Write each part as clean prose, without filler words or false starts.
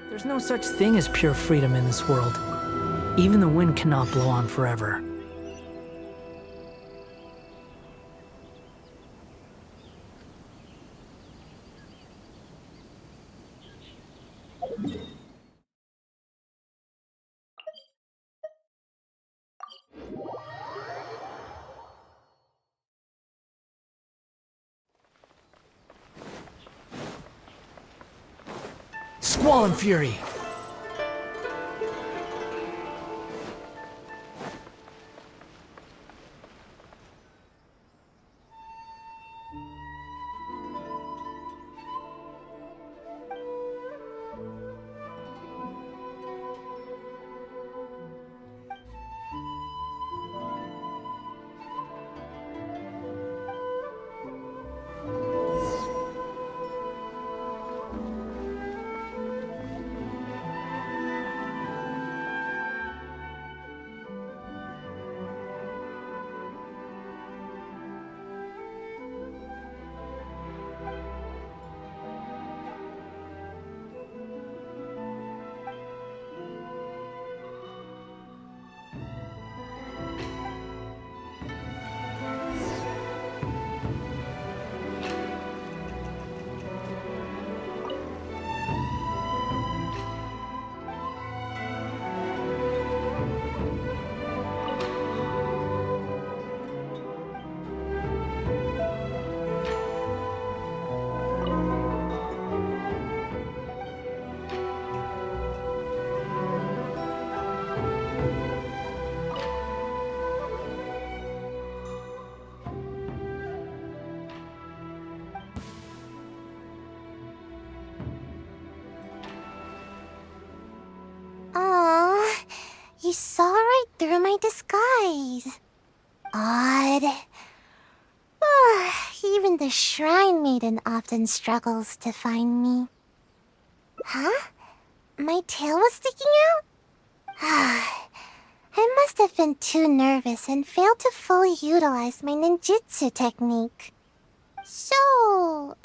There's no such thing as pure freedom in this world. Even the wind cannot blow on forever. Squall and Fury! You saw right through my disguise. Odd. Even the Shrine Maiden often struggles to find me. Huh? My tail was sticking out? I must have been too nervous and failed to fully utilize my ninjutsu technique. So,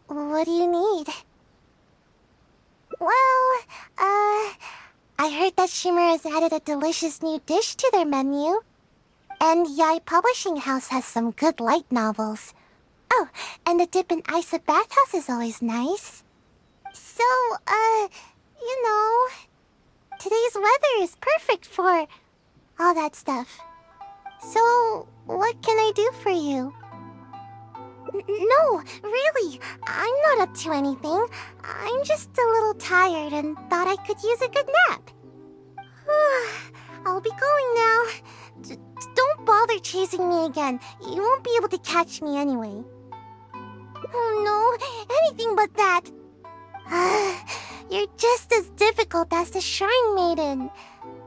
what do you need? Well, I heard that Shimmer has added a delicious new dish to their menu. And Yai Publishing House has some good light novels. Oh, and the dip in Isa bathhouse is always nice. So, you know, today's weather is perfect for all that stuff. So, what can I do for you? No, really, I'm not up to anything. I'm just a little tired and thought I could use a good nap. I'll be going now. Don't bother chasing me again. You won't be able to catch me anyway. Oh no, anything but that. You're just as difficult as the Shrine Maiden.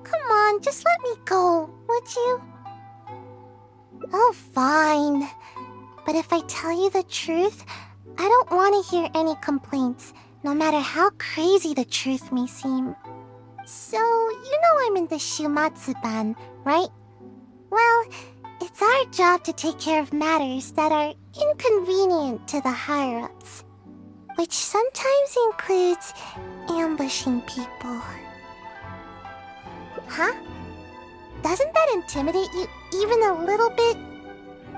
Come on, just let me go, would you? Oh, fine. But if I tell you the truth, I don't want to hear any complaints, no matter how crazy the truth may seem. So, you know I'm in the Shumatsu-ban, right? Well, it's our job to take care of matters that are inconvenient to the higher-ups, which sometimes includes ambushing people. Huh? Doesn't that intimidate you even a little bit?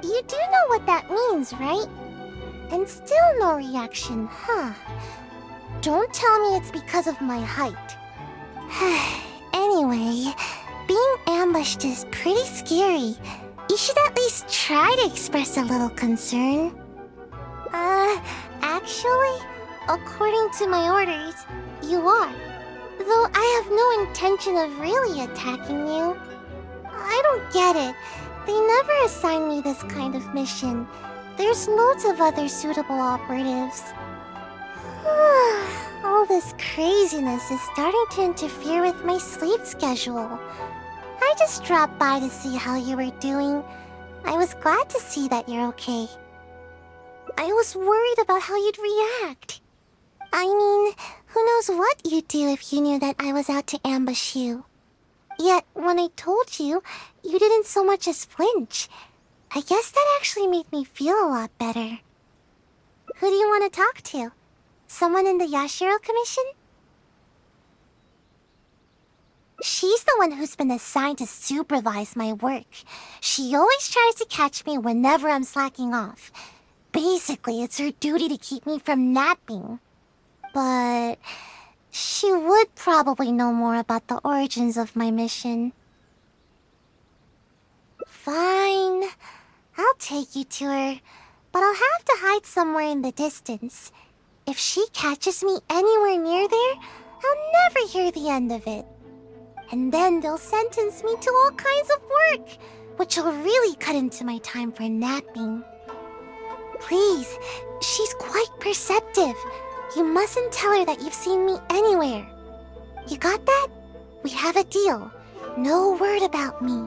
You do know what that means, right? And still no reaction, huh? Don't tell me it's because of my height. Anyway, being ambushed is pretty scary. You should at least try to express a little concern. Actually, according to my orders, you are. Though I have no intention of really attacking you. I don't get it. They never assign me this kind of mission. There's loads of other suitable operatives. All this craziness is starting to interfere with my sleep schedule. I just dropped by to see how you were doing. I was glad to see that you're okay. I was worried about how you'd react. I mean, who knows what you'd do if you knew that I was out to ambush you. Yet, when I told you, you didn't so much as flinch. I guess that actually made me feel a lot better. Who do you want to talk to? Someone in the Yashiro Commission? She's the one who's been assigned to supervise my work. She always tries to catch me whenever I'm slacking off. Basically, it's her duty to keep me from napping. But she would probably know more about the origins of my mission. Fine. I'll take you to her, but I'll have to hide somewhere in the distance. If she catches me anywhere near there, I'll never hear the end of it. And then they'll sentence me to all kinds of work, which will really cut into my time for napping. Please, she's quite perceptive. You mustn't tell her that you've seen me anywhere. You got that? We have a deal. No word about me.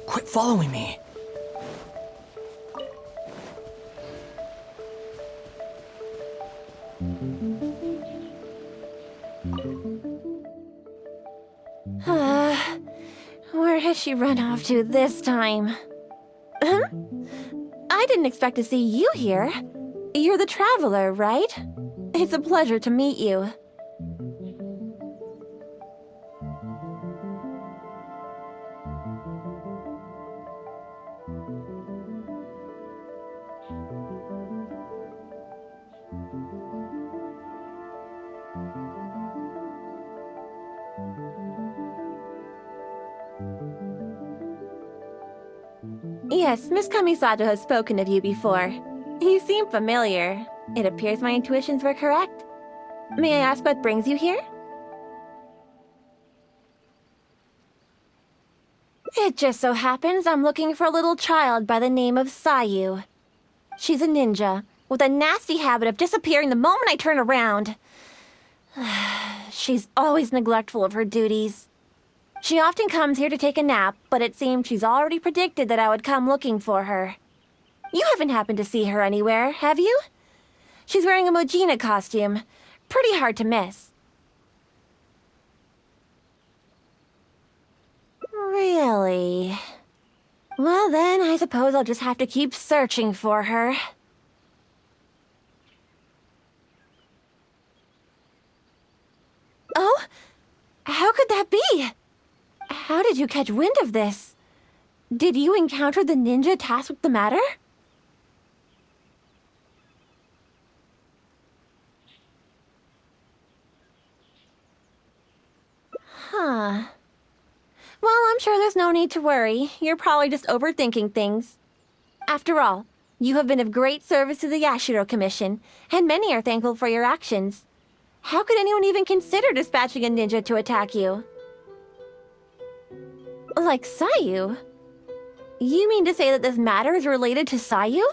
Quit following me. Where has she run off to this time? I didn't expect to see you here. You're the traveler, right? It's a pleasure to meet you. Yes, Miss Kamisato has spoken of you before. You seem familiar. It appears my intuitions were correct. May I ask what brings you here? It just so happens I'm looking for a little child by the name of Sayu. She's a ninja, with a nasty habit of disappearing the moment I turn around. She's always neglectful of her duties. She often comes here to take a nap, but it seems she's already predicted that I would come looking for her. You haven't happened to see her anywhere, have you? She's wearing a Mojina costume. Pretty hard to miss. Really? Well then, I suppose I'll just have to keep searching for her. Oh? How could that be? How did you catch wind of this? Did you encounter the ninja tasked with the matter? Huh. Well, I'm sure there's no need to worry. You're probably just overthinking things. After all, you have been of great service to the Yashiro Commission, and many are thankful for your actions. How could anyone even consider dispatching a ninja to attack you? Like Sayu? You mean to say that this matter is related to Sayu?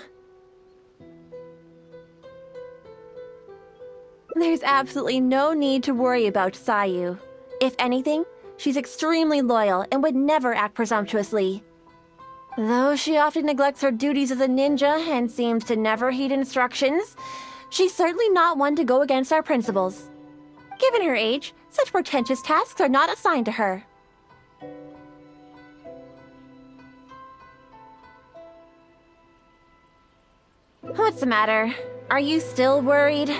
There's absolutely no need to worry about Sayu. If anything, she's extremely loyal and would never act presumptuously. Though she often neglects her duties as a ninja and seems to never heed instructions, she's certainly not one to go against our principles. Given her age, such portentous tasks are not assigned to her. What's the matter? Are you still worried?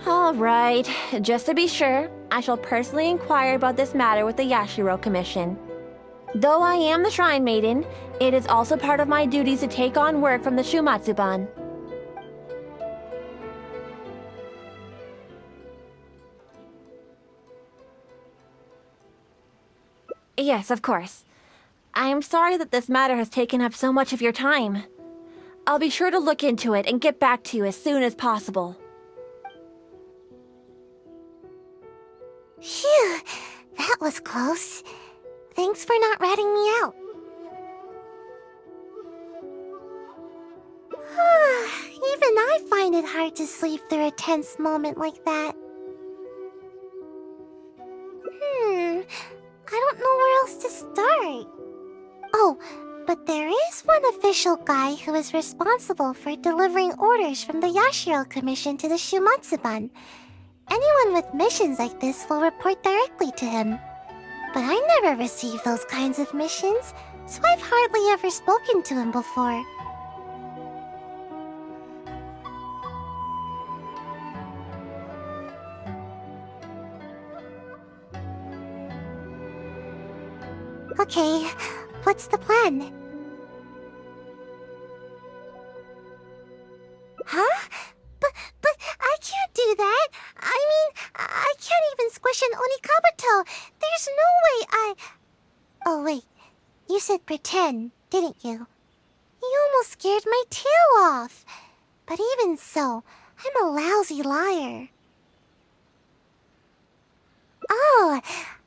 All right, just to be sure, I shall personally inquire about this matter with the Yashiro Commission. Though I am the Shrine Maiden, it is also part of my duties to take on work from the Shumatsuban. Yes, of course. I am sorry that this matter has taken up so much of your time. I'll be sure to look into it and get back to you as soon as possible. Phew, that was close. Thanks for not ratting me out. Even I find it hard to sleep through a tense moment like that. I don't know where else to start. Oh, but there is one official guy who is responsible for delivering orders from the Yashiro Commission to the Shumatsuban. Anyone with missions like this will report directly to him. But I never received those kinds of missions, so I've hardly ever spoken to him before. Okay, what's the plan? Huh? But I can't do that. I mean, I can't even squish an Onikabuto. There's no way I... Oh, wait. You said pretend, didn't you? You almost scared my tail off. But even so, I'm a lousy liar. Oh,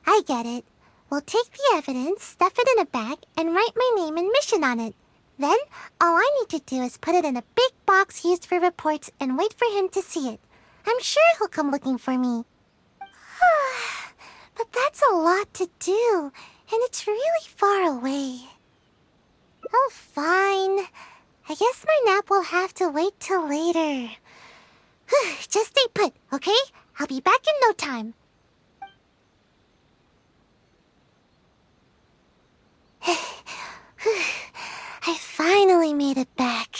I get it. We'll take the evidence, stuff it in a bag, and write my name and mission on it. Then, all I need to do is put it in a big box used for reports and wait for him to see it. I'm sure he'll come looking for me. But that's a lot to do, and it's really far away. Oh, fine. I guess my nap will have to wait till later. Just stay put, okay? I'll be back in no time. I finally made it back.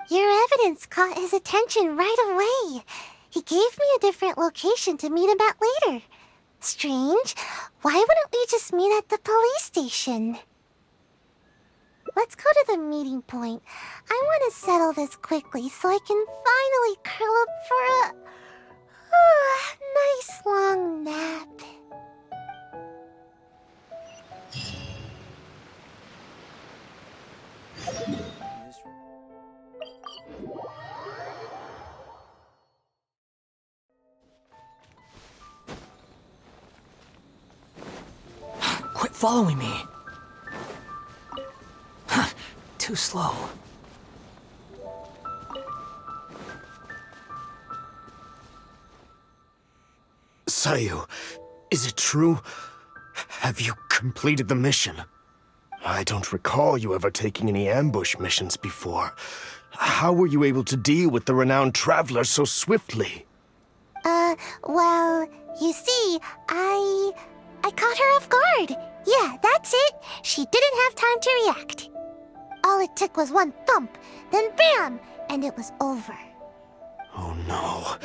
Your evidence caught his attention right away. He gave me a different location to meet him at later. Strange. Why wouldn't we just meet at the police station? Let's go to the meeting point. I want to settle this quickly so I can finally curl up for a nice long nap. Quit following me. Too slow. Sayu, is it true? Have you completed the mission? I don't recall you ever taking any ambush missions before. How were you able to deal with the renowned traveler so swiftly? Well, you see, I caught her off guard. Yeah, that's it. She didn't have time to react. All it took was one thump, then bam, and it was over. Oh no.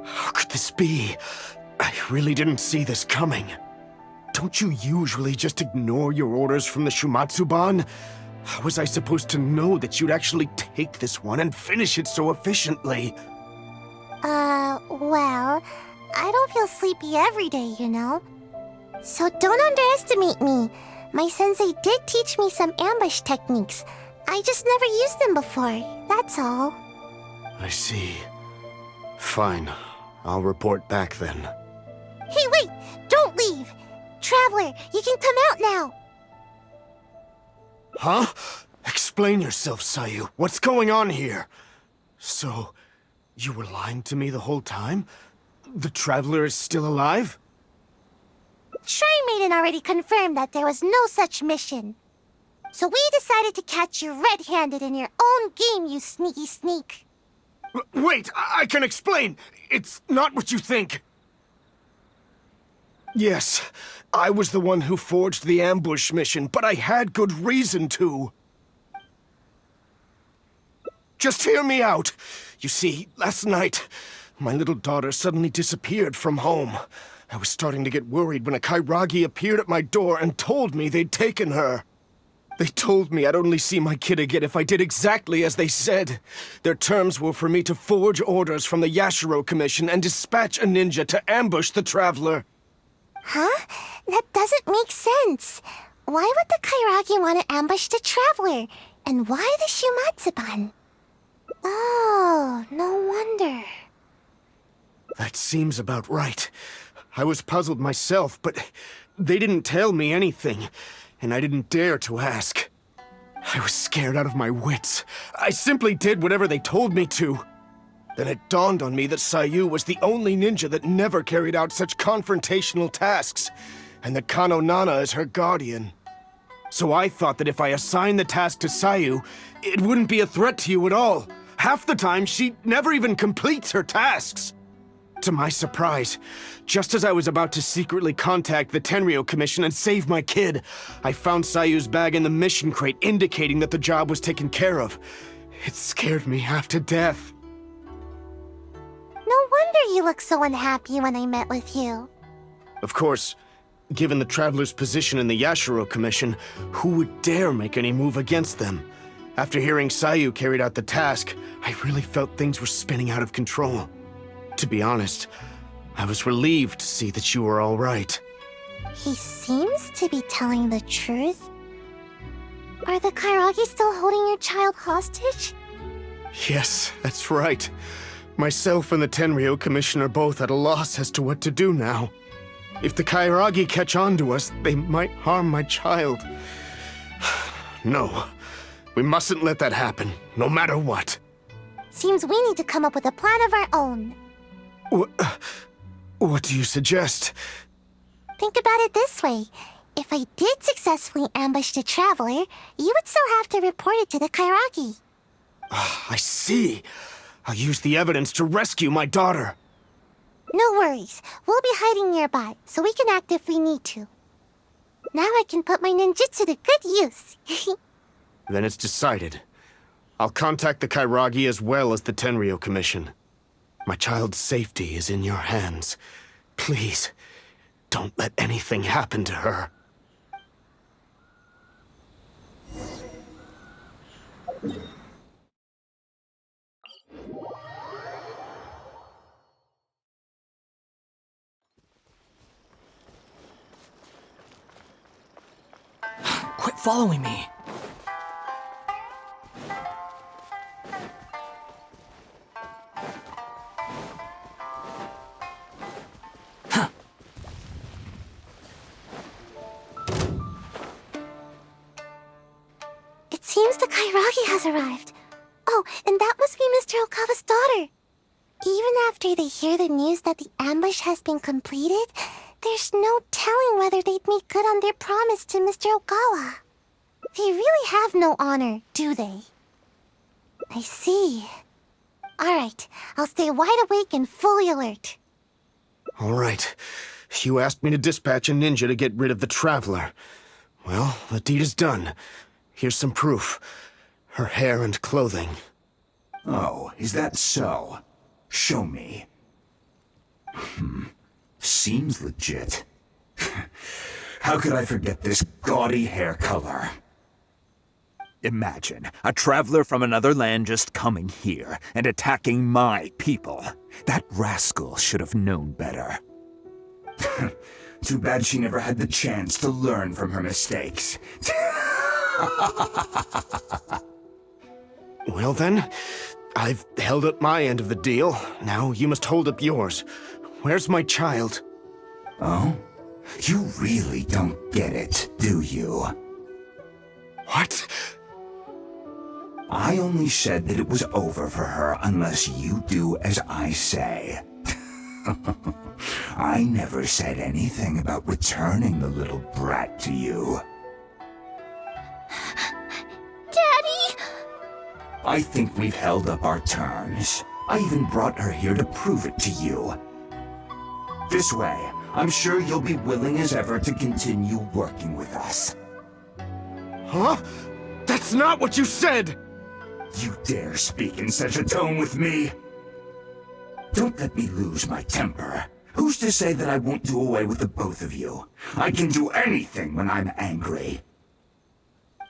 How could this be? I really didn't see this coming. Don't you usually just ignore your orders from the Shumatsuban? How was I supposed to know that you'd actually take this one and finish it so efficiently? Well, I don't feel sleepy every day, you know. So don't underestimate me. My sensei did teach me some ambush techniques. I just never used them before, that's all. I see. Fine. I'll report back then. Hey, wait! Don't leave! Traveler, you can come out now! Huh? Explain yourself, Sayu. What's going on here? So, you were lying to me the whole time? The Traveler is still alive? Shrine Maiden already confirmed that there was no such mission. So we decided to catch you red-handed in your own game, you sneaky sneak. Wait, I can explain! It's not what you think! Yes, I was the one who forged the ambush mission, but I had good reason to. Just hear me out. You see, last night, my little daughter suddenly disappeared from home. I was starting to get worried when a Kairagi appeared at my door and told me they'd taken her. They told me I'd only see my kid again if I did exactly as they said. Their terms were for me to forge orders from the Yashiro Commission and dispatch a ninja to ambush the Traveler. Huh? That doesn't make sense. Why would the Kairagi want to ambush the Traveler? And why the Shumatsuban? Oh, no wonder. That seems about right. I was puzzled myself, but they didn't tell me anything, and I didn't dare to ask. I was scared out of my wits. I simply did whatever they told me to. Then it dawned on me that Sayu was the only ninja that never carried out such confrontational tasks, and that Kano Nana is her guardian. So I thought that if I assigned the task to Sayu, it wouldn't be a threat to you at all. Half the time, she never even completes her tasks. To my surprise, just as I was about to secretly contact the Tenryo Commission and save my kid, I found Sayu's bag in the mission crate indicating that the job was taken care of. It scared me half to death. No wonder you looked so unhappy when I met with you. Of course, given the Traveler's position in the Yashiro Commission, who would dare make any move against them? After hearing Sayu carried out the task, I really felt things were spinning out of control. To be honest, I was relieved to see that you were all right. He seems to be telling the truth. Are the Kairagi still holding your child hostage? Yes, that's right. Myself and the Tenryo Commission are both at a loss as to what to do now. If the Kairagi catch on to us, they might harm my child. No, we mustn't let that happen, no matter what. Seems we need to come up with a plan of our own. What do you suggest? Think about it this way. If I did successfully ambush the Traveler, you would still have to report it to the Kairagi. I see. I'll use the evidence to rescue my daughter. No worries. We'll be hiding nearby, so we can act if we need to. Now I can put my ninjutsu to good use. Then it's decided. I'll contact the Kairagi as well as the Tenryo Commission. My child's safety is in your hands. Please, don't let anything happen to her. Quit following me. It seems the Kairagi has arrived. Oh, and that must be Mr. Okawa's daughter. Even after they hear the news that the ambush has been completed, there's no telling whether they'd make good on their promise to Mr. Okawa. They really have no honor, do they? I see. Alright, I'll stay wide awake and fully alert. All right. You asked me to dispatch a ninja to get rid of the Traveler. Well, the deed is done. Here's some proof. Her hair and clothing. Oh, is that so? Show me. Seems legit. How could I forget this gaudy hair color? Imagine a traveler from another land just coming here and attacking my people. That rascal should have known better. Too bad she never had the chance to learn from her mistakes. Well then, I've held up my end of the deal. Now you must hold up yours. Where's my child? Oh? You really don't get it, do you? What? I only said that it was over for her unless you do as I say. I never said anything about returning the little brat to you. Daddy! I think we've held up our terms. I even brought her here to prove it to you. This way, I'm sure you'll be willing as ever to continue working with us. Huh? That's not what you said! You dare speak in such a tone with me? Don't let me lose my temper. Who's to say that I won't do away with the both of you? I can do anything when I'm angry.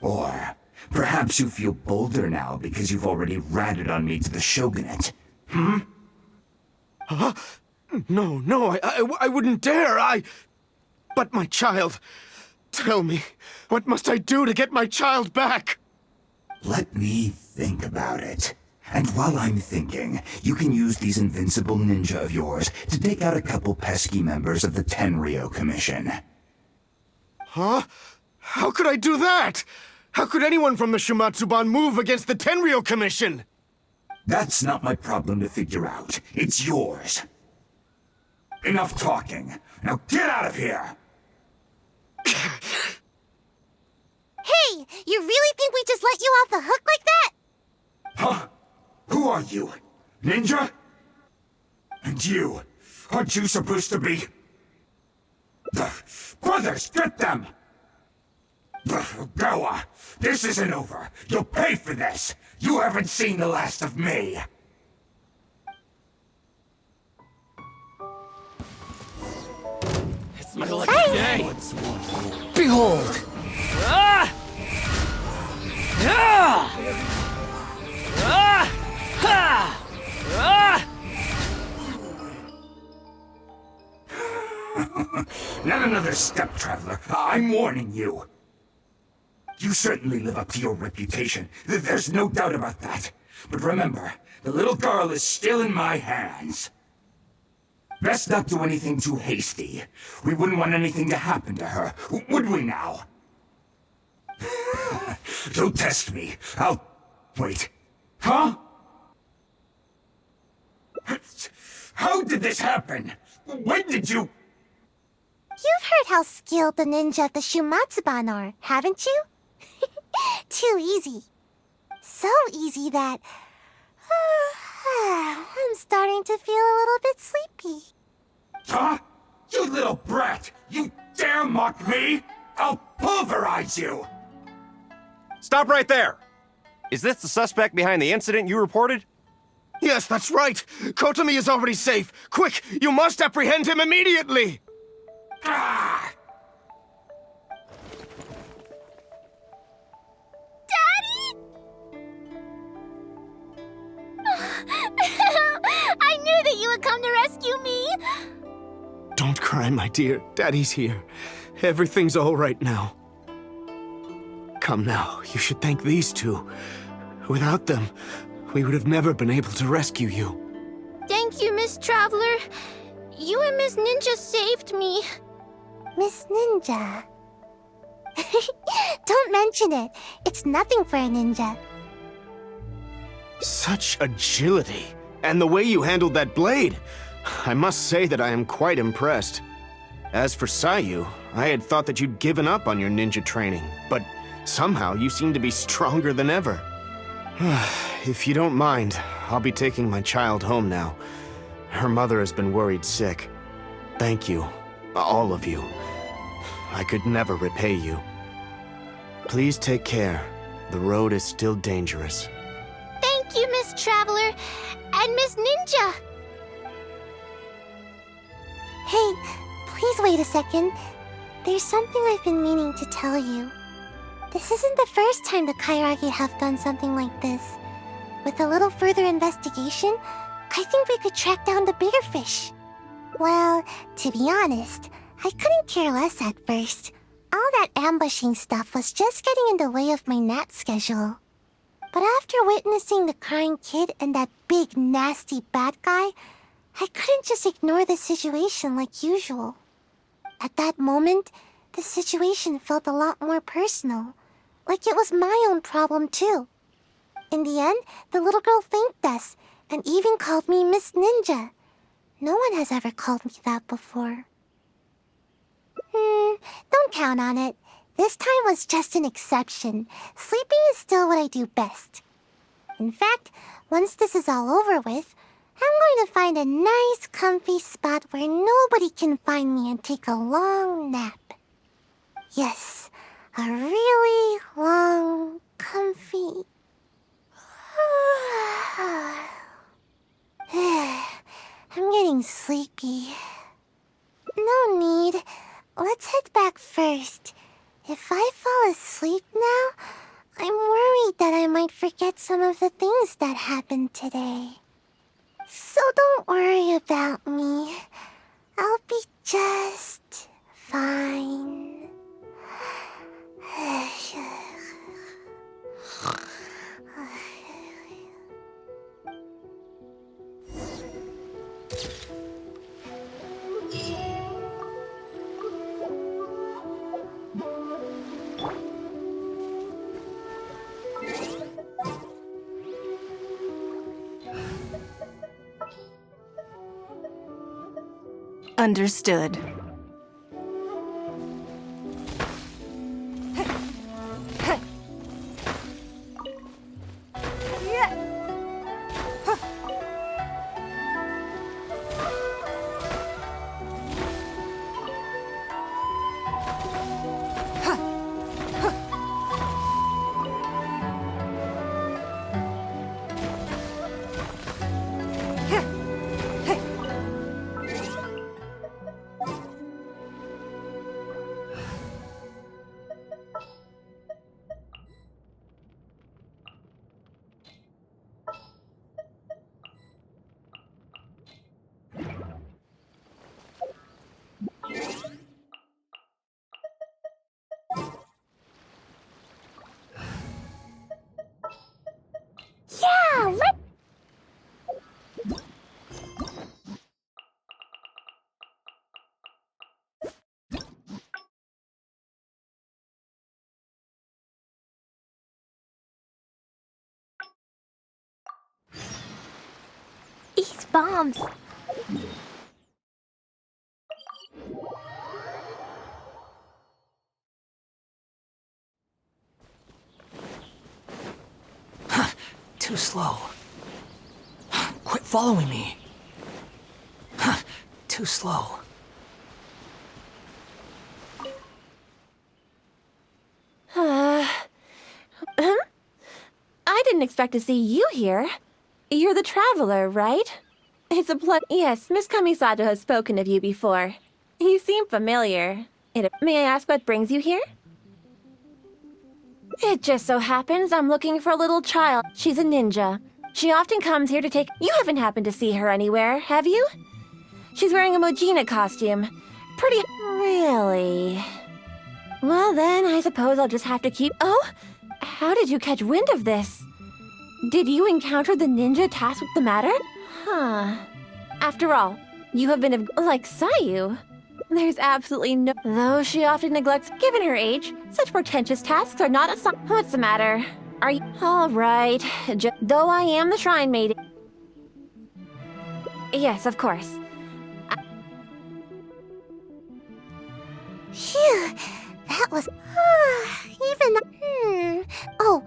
Or perhaps you feel bolder now because you've already ratted on me to the shogunate. Huh? No, I wouldn't dare, But my child... Tell me, what must I do to get my child back? Let me think about it. And while I'm thinking, you can use these invincible ninja of yours to take out a couple pesky members of the Tenryo Commission. Huh? How could I do that? How could anyone from the Shumatsuban move against the Tenryo Commission? That's not my problem to figure out. It's yours. Enough talking. Now get out of here! Hey, you really think we just let you off the hook like that? Huh? Who are you? Ninja? And you? Aren't you supposed to be... Brothers, get them! Goa, this isn't over. You'll pay for this. You haven't seen the last of me. It's my lucky day. Behold! Ah! Ah! Ah! Ha! Ah! Not another step, traveler. I'm warning you. You certainly live up to your reputation. There's no doubt about that. But remember, the little girl is still in my hands. Best not do anything too hasty. We wouldn't want anything to happen to her, would we now? Don't test me. I'll... Wait. Huh? How did this happen? When did you... You've heard how skilled the ninja of the Shumatsuban are, haven't you? Too easy. So easy that... I'm starting to feel a little bit sleepy. Huh? You little brat! You dare mock me? I'll pulverize you! Stop right there! Is this the suspect behind the incident you reported? Yes, that's right. Kotomi is already safe. Quick, you must apprehend him immediately. Ah! I knew that you would come to rescue me! Don't cry, my dear. Daddy's here. Everything's all right now. Come now, you should thank these two. Without them, we would have never been able to rescue you. Thank you, Miss Traveler. You and Miss Ninja saved me. Miss Ninja? Don't mention it. It's nothing for a ninja. Such agility. And the way you handled that blade. I must say that I am quite impressed. As for Sayu, I had thought that you'd given up on your ninja training, but somehow you seem to be stronger than ever. If you don't mind, I'll be taking my child home now. Her mother has been worried sick. Thank you, all of you. I could never repay you. Please take care. The road is still dangerous. Thank you, Miss Traveler, and Miss Ninja! Hey, please wait a second. There's something I've been meaning to tell you. This isn't the first time the Kairagi have done something like this. With a little further investigation, I think we could track down the bigger fish. Well, to be honest, I couldn't care less at first. All that ambushing stuff was just getting in the way of my nat schedule. But after witnessing the crying kid and that big, nasty bad guy, I couldn't just ignore the situation like usual. At that moment, the situation felt a lot more personal. Like it was my own problem too. In the end, the little girl thanked us, and even called me Miss Ninja. No one has ever called me that before. Don't count on it. This time was just an exception. Sleeping is still what I do best. In fact, once this is all over with, I'm going to find a nice, comfy spot where nobody can find me and take a long nap. Yes, a really long, comfy... I'm getting sleepy. No need. Let's head back first. If I fall asleep now, I'm worried that I might forget some of the things that happened today. So don't worry about me. I'll be just fine. Understood. Eat bombs. Too slow. Quit following me. Too slow. I didn't expect to see you here. You're the traveler, right? It's a Yes, Miss Kamisato has spoken of you before. You seem familiar. May I ask what brings you here? It just so happens I'm looking for a little child. She's a ninja. She often comes here to take... You haven't happened to see her anywhere, have you? She's wearing a Mojina costume. Pretty... Really? Well then, I suppose I'll just have to keep... Oh? How did you catch wind of this? Did you encounter the ninja tasked with the matter? Huh. After all, you have been like Sayu. There's absolutely no... Though she often neglects, given her age, such portentous tasks are not assigned. What's the matter? Are you... All right. Though I am the shrine maiden... Yes, of course. Phew, that was... Oh,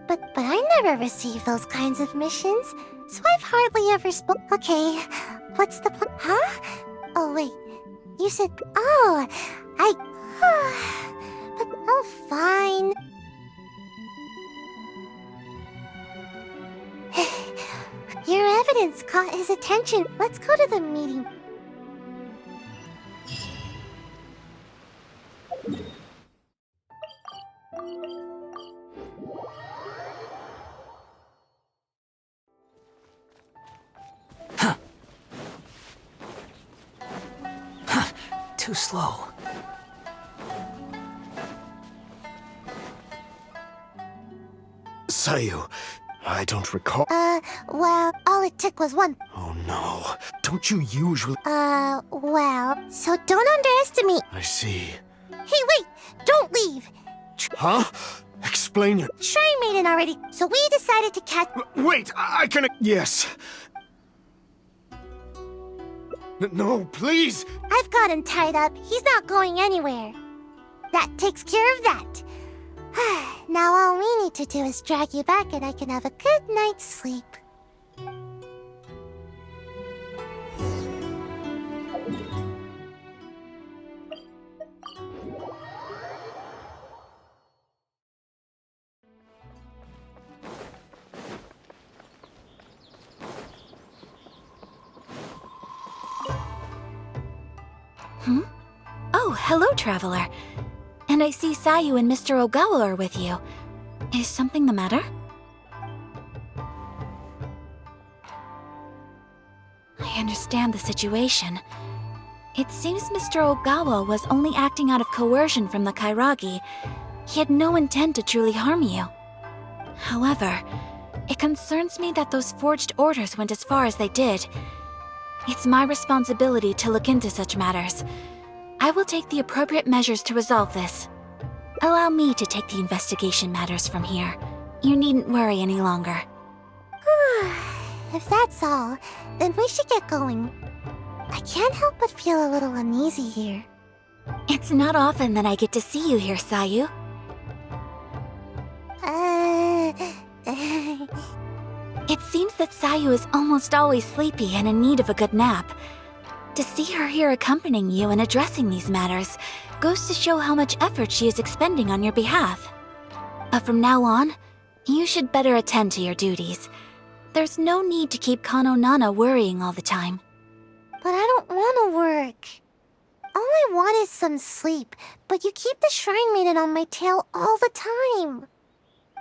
but I never received those kinds of missions, so I've hardly ever Okay, what's the plan? Huh? Oh, wait. You said... Oh, but... Oh, fine. Your evidence caught his attention. Let's go to the meeting. Too slow. Sayu, I don't recall. Well, all it took was one. Oh no. Don't you usually... Well, so don't underestimate. I see. Hey, wait! Don't leave! Huh? Explain your... Shrine Maiden already, so we decided to catch... Wait, I can... Yes. No, please! I've got him tied up. He's not going anywhere. That takes care of that. Now all we need to do is drag you back and I can have a good night's sleep. Oh, hello, traveler. And I see Sayu and Mr. Ogawa are with you. Is something the matter? I understand the situation. It seems Mr. Ogawa was only acting out of coercion from the Kairagi. He had no intent to truly harm you. However, it concerns me that those forged orders went as far as they did. It's my responsibility to look into such matters. I will take the appropriate measures to resolve this. Allow me to take the investigation matters from here. You needn't worry any longer. If that's all, then we should get going. I can't help but feel a little uneasy here. It's not often that I get to see you here, Sayu. It seems that Sayu is almost always sleepy and in need of a good nap. To see her here accompanying you and addressing these matters goes to show how much effort she is expending on your behalf. But from now on, you should better attend to your duties. There's no need to keep Kano Nana worrying all the time. But I don't want to work. All I want is some sleep, but you keep the Shrine Maiden on my tail all the time.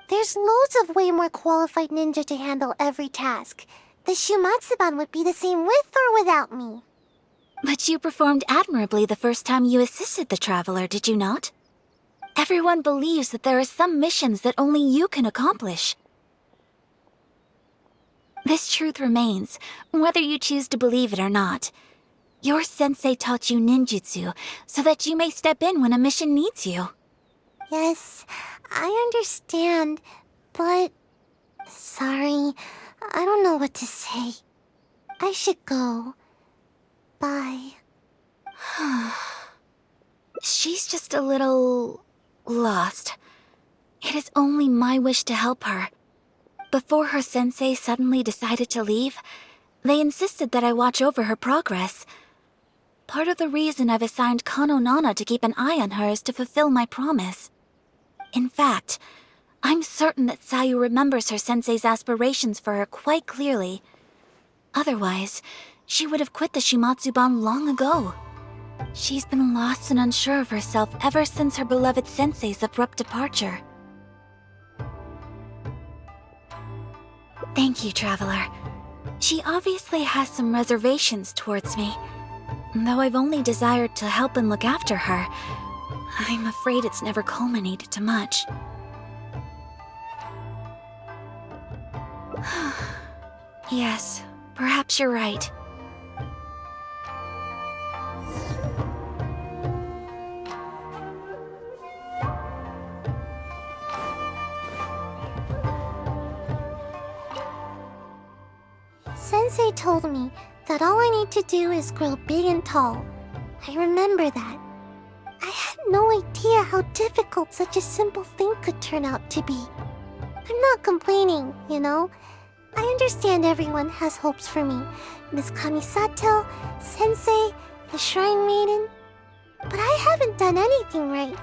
There's loads of way more qualified ninja to handle every task. The Shumatsuban would be the same with or without me. But you performed admirably the first time you assisted the traveler, did you not? Everyone believes that there are some missions that only you can accomplish. This truth remains, whether you choose to believe it or not. Your sensei taught you ninjutsu so that you may step in when a mission needs you. Yes, I understand, but... Sorry, I don't know what to say. I should go. Bye. She's just a little lost. It is only my wish to help her. Before her sensei suddenly decided to leave, they insisted that I watch over her progress. Part of the reason I've assigned Kano Nana to keep an eye on her is to fulfill my promise. In fact, I'm certain that Sayu remembers her sensei's aspirations for her quite clearly. Otherwise, she would have quit the Shimatsuban long ago. She's been lost and unsure of herself ever since her beloved sensei's abrupt departure. Thank you, Traveler. She obviously has some reservations towards me. Though I've only desired to help and look after her, I'm afraid it's never culminated to much. Yes, perhaps you're right. Sensei told me that all I need to do is grow big and tall. I remember that. I had no idea how difficult such a simple thing could turn out to be. I'm not complaining, you know? I understand everyone has hopes for me. Miss Kamisato, Sensei, the Shrine Maiden. But I haven't done anything right.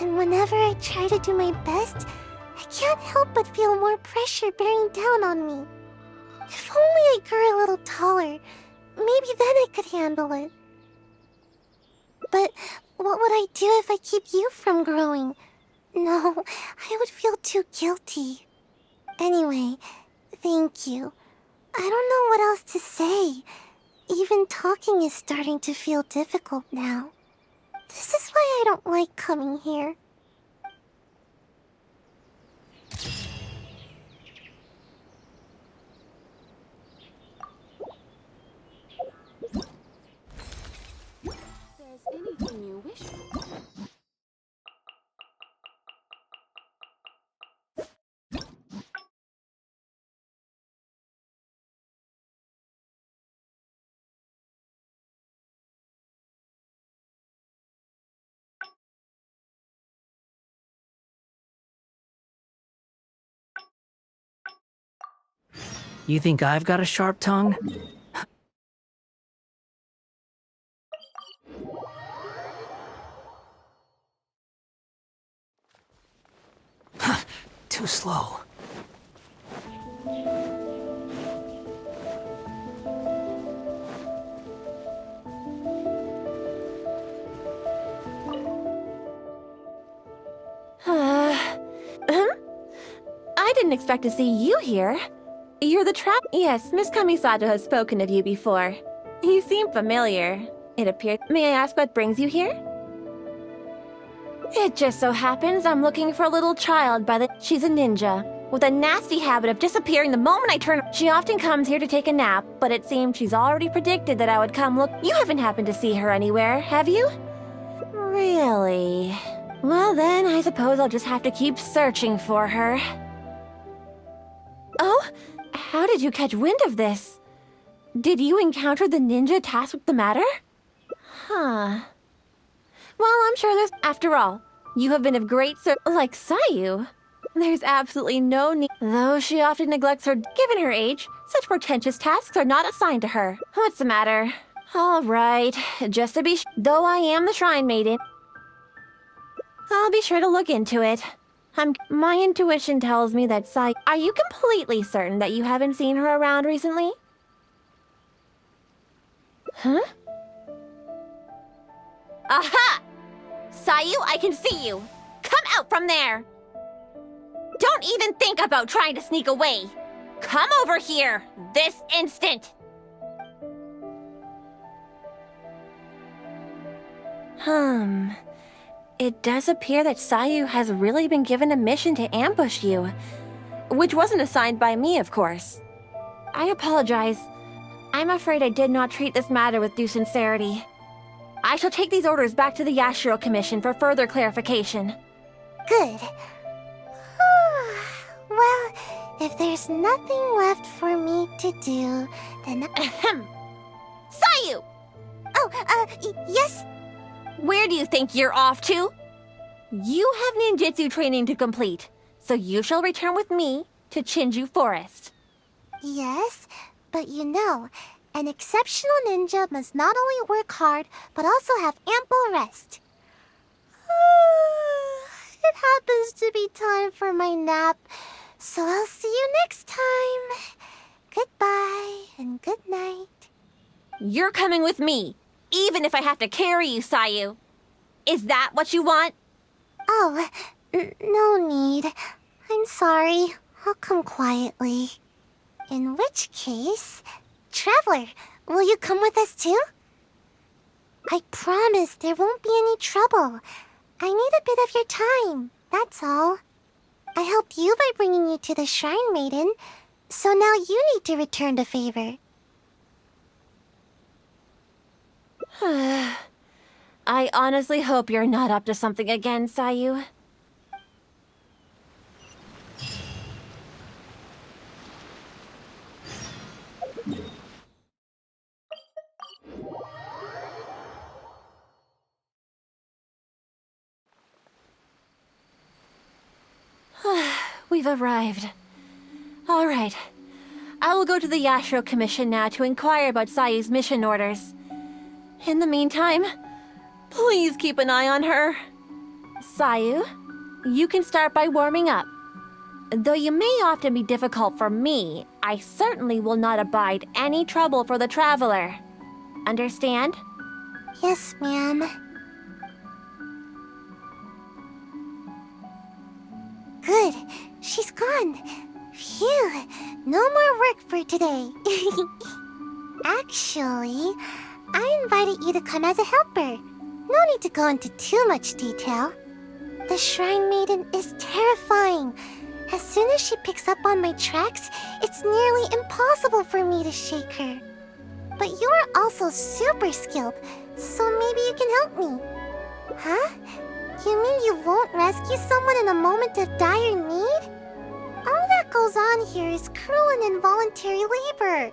And whenever I try to do my best, I can't help but feel more pressure bearing down on me. If only I grew a little taller, maybe then I could handle it. But what would I do if I keep you from growing? No, I would feel too guilty. Anyway, thank you. I don't know what else to say. Even talking is starting to feel difficult now. This is why I don't like coming here. Anything you wish for. You think I've got a sharp tongue? Too slow. I didn't expect to see you here. You're the trap. Yes, Miss Kamisato has spoken of you before. You seem familiar, it appeared. May I ask what brings you here? It just so happens I'm looking for a little child She's a ninja, with a nasty habit of disappearing the moment I turn. She often comes here to take a nap, but it seems she's already predicted that I would come look. You haven't happened to see her anywhere, have you? Really? Well then, I suppose I'll just have to keep searching for her. Oh? How did you catch wind of this? Did you encounter the ninja tasked with the matter? Huh. Well, I'm sure there's... After all, you have been of great service... Like Sayu. There's absolutely no need... Though she often neglects her... Given her age, such portentous tasks are not assigned to her. What's the matter? All right, just to be... Though I am the Shrine Maiden, I'll be sure to look into it. My intuition tells me that Sayu... Are you completely certain that you haven't seen her around recently? Huh? Aha! Sayu, I can see you! Come out from there! Don't even think about trying to sneak away! Come over here, this instant! It does appear that Sayu has really been given a mission to ambush you. Which wasn't assigned by me, of course. I apologize. I'm afraid I did not treat this matter with due sincerity. I shall take these orders back to the Yashiro Commission for further clarification. Good. Well, If there's nothing left for me to do, then... Ahem. Sayu! Yes? Where do you think you're off to? You have ninjutsu training to complete, so you shall return with me to Chinju Forest. Yes, but you know, an exceptional ninja must not only work hard, but also have ample rest. It happens to be time for my nap, so I'll see you next time. Goodbye and good night. You're coming with me, even if I have to carry you, Sayu. Is that what you want? Oh, no need. I'm sorry. I'll come quietly. In which case, Traveler, will you come with us too? I promise there won't be any trouble. I need a bit of your time, that's all. I helped you by bringing you to the Shrine Maiden, so now you need to return the favor. I honestly hope you're not up to something again, Sayu. We've arrived. All right. I will go to the Yashiro Commission now to inquire about Sayu's mission orders. In the meantime, please keep an eye on her. Sayu, you can start by warming up. Though you may often be difficult for me, I certainly will not abide any trouble for the traveler. Understand? Yes, ma'am. Good. She's gone. Phew. No more work for today. Actually, I invited you to come as a helper. No need to go into too much detail. The Shrine Maiden is terrifying. As soon as she picks up on my tracks, it's nearly impossible for me to shake her. But you are also super skilled, so maybe you can help me. Huh? You mean you won't rescue someone in a moment of dire need? All that goes on here is cruel and involuntary labor.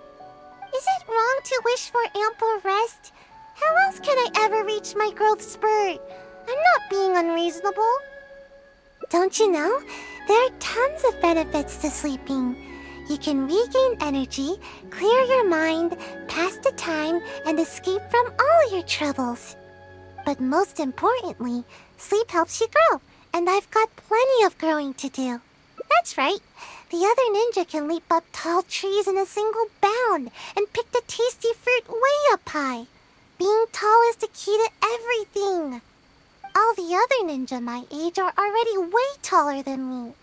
Is it wrong to wish for ample rest? How else can I ever reach my growth spurt? I'm not being unreasonable. Don't you know? There are tons of benefits to sleeping. You can regain energy, clear your mind, pass the time, and escape from all your troubles. But most importantly, sleep helps you grow, and I've got plenty of growing to do. That's right. The other ninja can leap up tall trees in a single bound and pick the tasty fruit way up high. Being tall is the key to everything. All the other ninja my age are already way taller than me.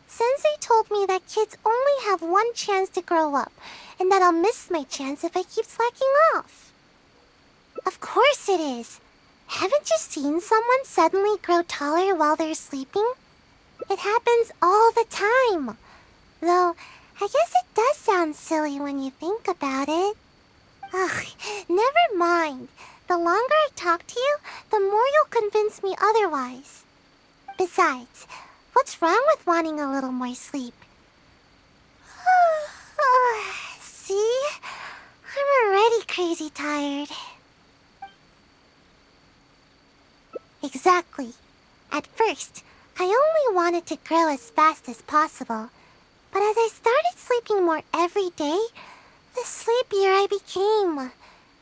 Sensei told me that kids only have one chance to grow up, and that I'll miss my chance if I keep slacking off. Of course it is. Haven't you seen someone suddenly grow taller while they're sleeping? It happens all the time. Though, I guess it does sound silly when you think about it. Ugh, never mind. The longer I talk to you, the more you'll convince me otherwise. Besides, what's wrong with wanting a little more sleep? See? I'm already crazy tired. Exactly. At first, I only wanted to grow as fast as possible. But as I started sleeping more every day, the sleepier I became.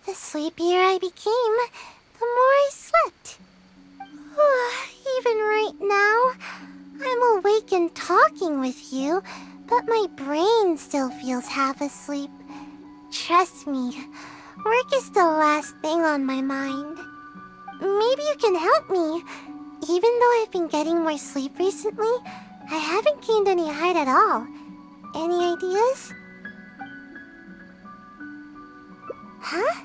The sleepier I became, the more I slept. Even right now, I'm awake and talking with you, but my brain still feels half asleep. Trust me, work is the last thing on my mind. Maybe you can help me. Even though I've been getting more sleep recently, I haven't gained any height at all. Any ideas? Huh?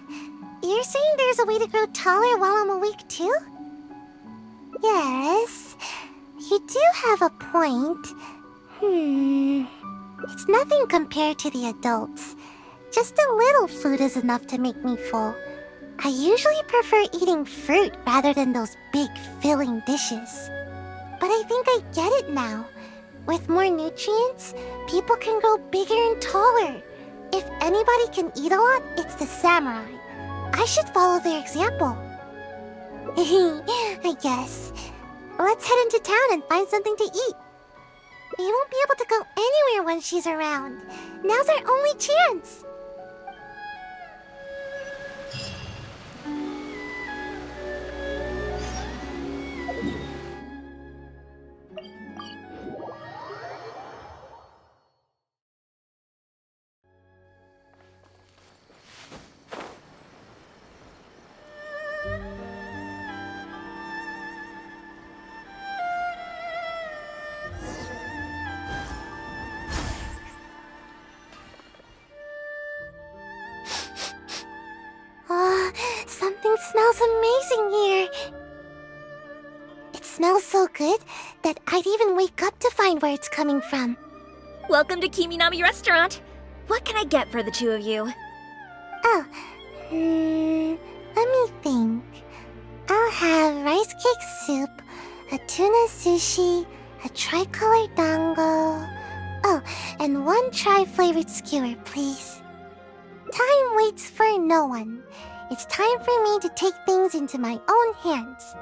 You're saying there's a way to grow taller while I'm awake too? Yes, you do have a point. It's nothing compared to the adults. Just a little food is enough to make me full. I usually prefer eating fruit rather than those big filling dishes. But I think I get it now. With more nutrients, people can grow bigger and taller. If anybody can eat a lot, it's the samurai. I should follow their example. I guess. Let's head into town and find something to eat. We won't be able to go anywhere when she's around. Now's our only chance. Something smells amazing here. It smells so good that I'd even wake up to find where it's coming from. Welcome to Kiminami Restaurant. What can I get for the two of you? Oh, let me think. I'll have rice cake soup, a tuna sushi, a tricolor dango. Oh, and one tri-flavored skewer, please. Time waits for no one. It's time for me to take things into my own hands.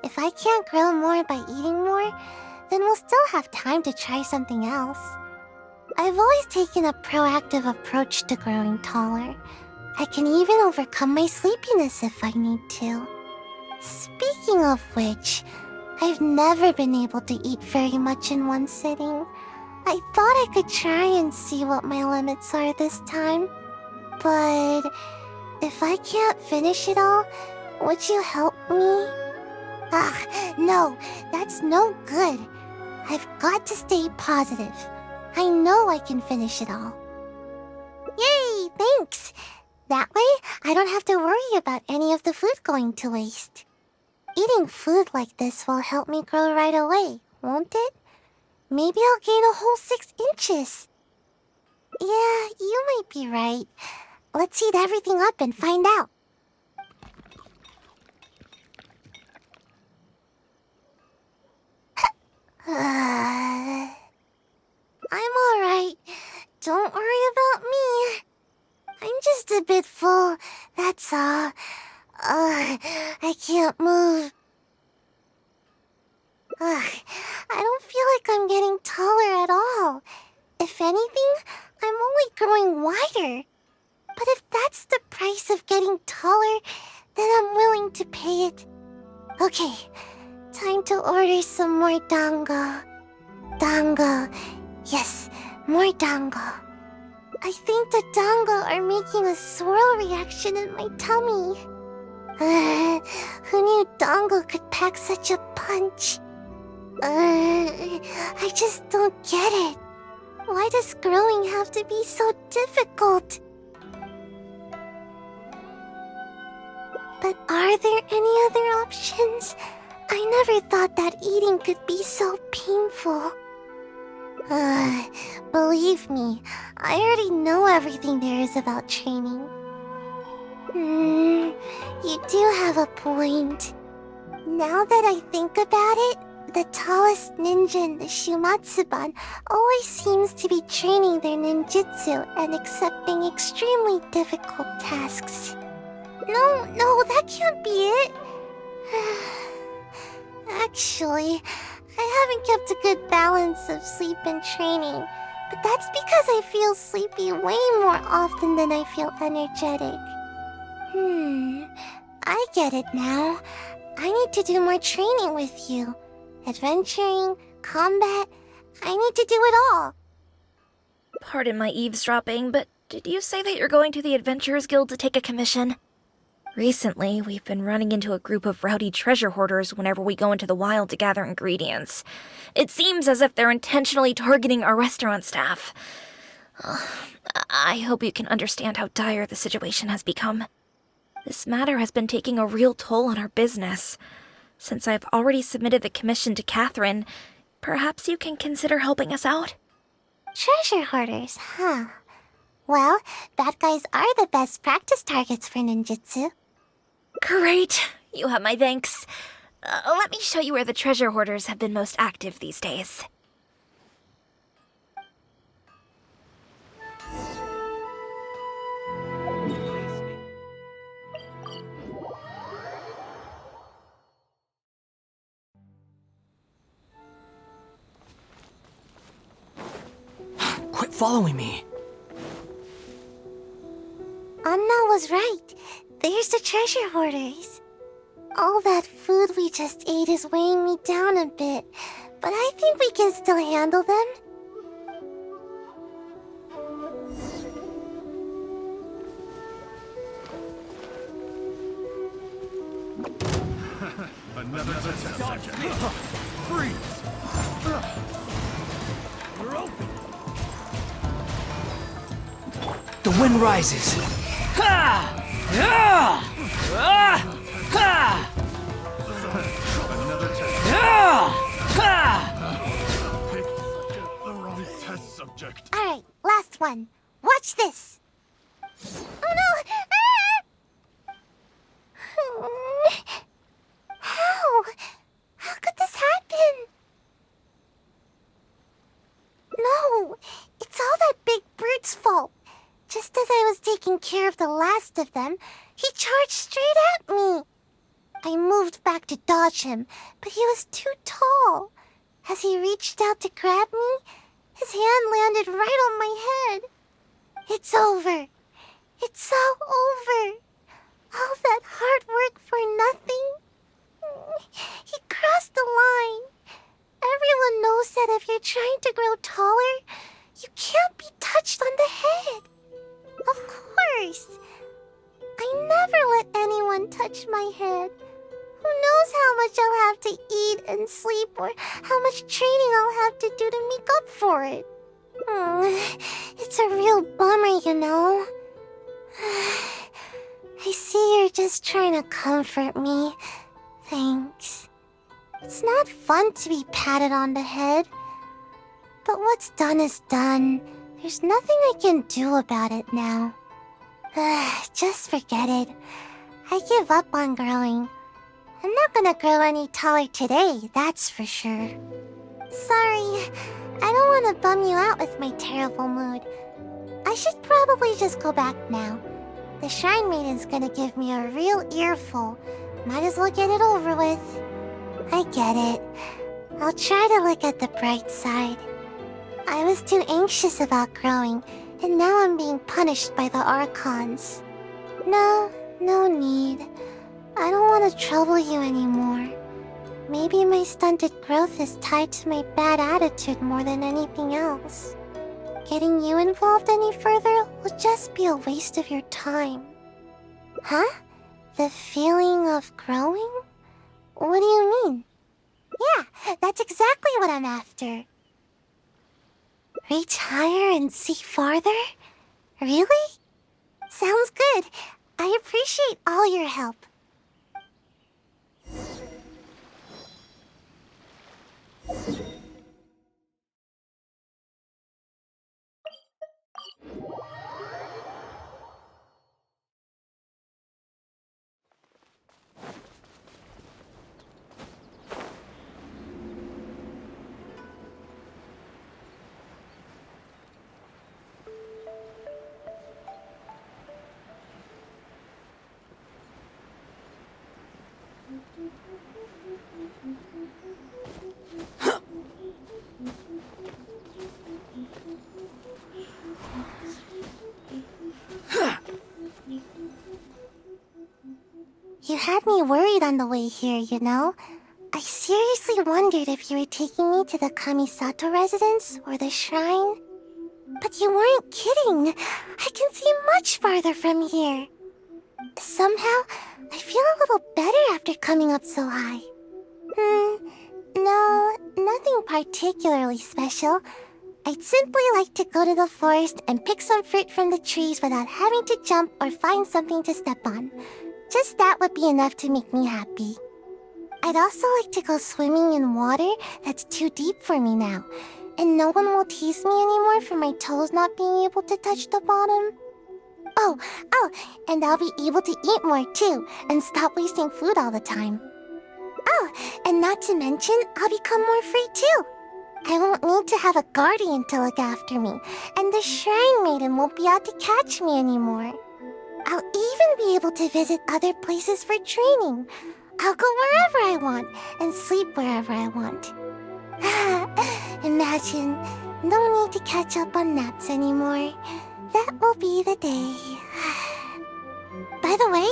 If I can't grow more by eating more, then we'll still have time to try something else. I've always taken a proactive approach to growing taller. I can even overcome my sleepiness if I need to. Speaking of which, I've never been able to eat very much in one sitting. I thought I could try and see what my limits are this time. But if I can't finish it all, would you help me? No, that's no good. I've got to stay positive. I know I can finish it all. Yay, thanks! That way, I don't have to worry about any of the food going to waste. Eating food like this will help me grow right away, won't it? Maybe I'll gain a whole 6 inches. Yeah, you might be right. Let's heat everything up and find out. I'm alright. Don't worry about me. I'm just a bit full, that's all. I can't move. I don't feel like I'm getting taller at all. If anything, I'm only growing wider. But if that's the price of getting taller, then I'm willing to pay it. Okay, time to order some more dango. Dango. Yes, more dango. I think the dango are making a swirl reaction in my tummy. Who knew dango could pack such a punch? I just don't get it. Why does growing have to be so difficult? But are there any other options? I never thought that eating could be so painful. Believe me, I already know everything there is about training. You do have a point. Now that I think about it, the tallest ninja in the Shumatsuban always seems to be training their ninjutsu and accepting extremely difficult tasks. No, that can't be it. Actually, I haven't kept a good balance of sleep and training, but that's because I feel sleepy way more often than I feel energetic. I get it now. I need to do more training with you. Adventuring, combat, I need to do it all. Pardon my eavesdropping, but did you say that you're going to the Adventurers Guild to take a commission? Recently, we've been running into a group of rowdy treasure hoarders whenever we go into the wild to gather ingredients. It seems as if they're intentionally targeting our restaurant staff. I hope you can understand how dire the situation has become. This matter has been taking a real toll on our business. Since I've already submitted the commission to Catherine, perhaps you can consider helping us out? Treasure hoarders, huh? Well, bad guys are the best practice targets for ninjutsu. Great! You have my thanks. Let me show you where the treasure hoarders have been most active these days. following me. Anna was right. There's the treasure hoarders. All that food we just ate is weighing me down a bit, but I think we can still handle them. Another test subject. Freeze! You're open. The wind rises. Ha! Yeah! Ah! Ha! Another test. Yeah! Ha! Picked the wrong test subject. Alright, last one. Watch this. Oh no! Ah! How? How could this happen? No, it's all that big brute's fault. Just as I was taking care of the last of them, he charged straight at me. I moved back to dodge him, but he was too tall. As he reached out to grab me, his hand landed right on my head. It's over. It's all over. All that hard work for nothing. He crossed the line. Everyone knows that if you're trying to grow taller, you can't be touched on the head. Of course. I never let anyone touch my head. Who knows how much I'll have to eat and sleep, or how much training I'll have to do to make up for it. It's a real bummer, you know. I see you're just trying to comfort me. Thanks. It's not fun to be patted on the head. But what's done is done. There's nothing I can do about it now. Just forget it. I give up on growing. I'm not gonna grow any taller today, that's for sure. Sorry, I don't want to bum you out with my terrible mood. I should probably just go back now. The Shrine Maiden's gonna give me a real earful. Might as well get it over with. I get it. I'll try to look at the bright side. I was too anxious about growing, and now I'm being punished by the Archons. No need. I don't want to trouble you anymore. Maybe my stunted growth is tied to my bad attitude more than anything else. Getting you involved any further will just be a waste of your time. Huh? The feeling of growing? What do you mean? Yeah, that's exactly what I'm after. Reach higher and see farther? Really? Sounds good. I appreciate all your help. You had me worried on the way here, you know? I seriously wondered if you were taking me to the Kamisato residence or the shrine. But you weren't kidding. I can see much farther from here. Somehow, I feel a little better after coming up so high. No, nothing particularly special. I'd simply like to go to the forest and pick some fruit from the trees without having to jump or find something to step on. Just that would be enough to make me happy. I'd also like to go swimming in water that's too deep for me now, and no one will tease me anymore for my toes not being able to touch the bottom. Oh, and I'll be able to eat more too, and stop wasting food all the time. Oh, and not to mention, I'll become more free too. I won't need to have a guardian to look after me, and the Shrine Maiden won't be out to catch me anymore. I'll even be able to visit other places for training. I'll go wherever I want, and sleep wherever I want. Imagine, No need to catch up on naps anymore. That will be the day. By the way,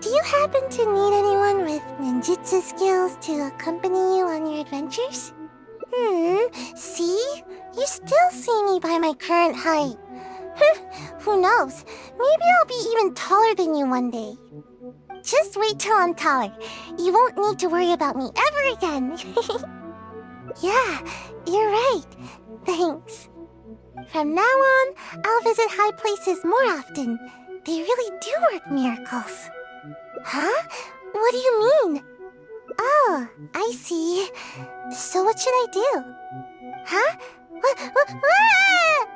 do you happen to need anyone with ninjutsu skills to accompany you on your adventures? See? You still see me by my current height. Who knows? Maybe I'll be even taller than you one day. Just wait till I'm taller. You won't need to worry about me ever again. Yeah, you're right. Thanks. From now on, I'll visit high places more often. They really do work miracles. Huh? What do you mean? Oh, I see. So what should I do? Huh? Ah!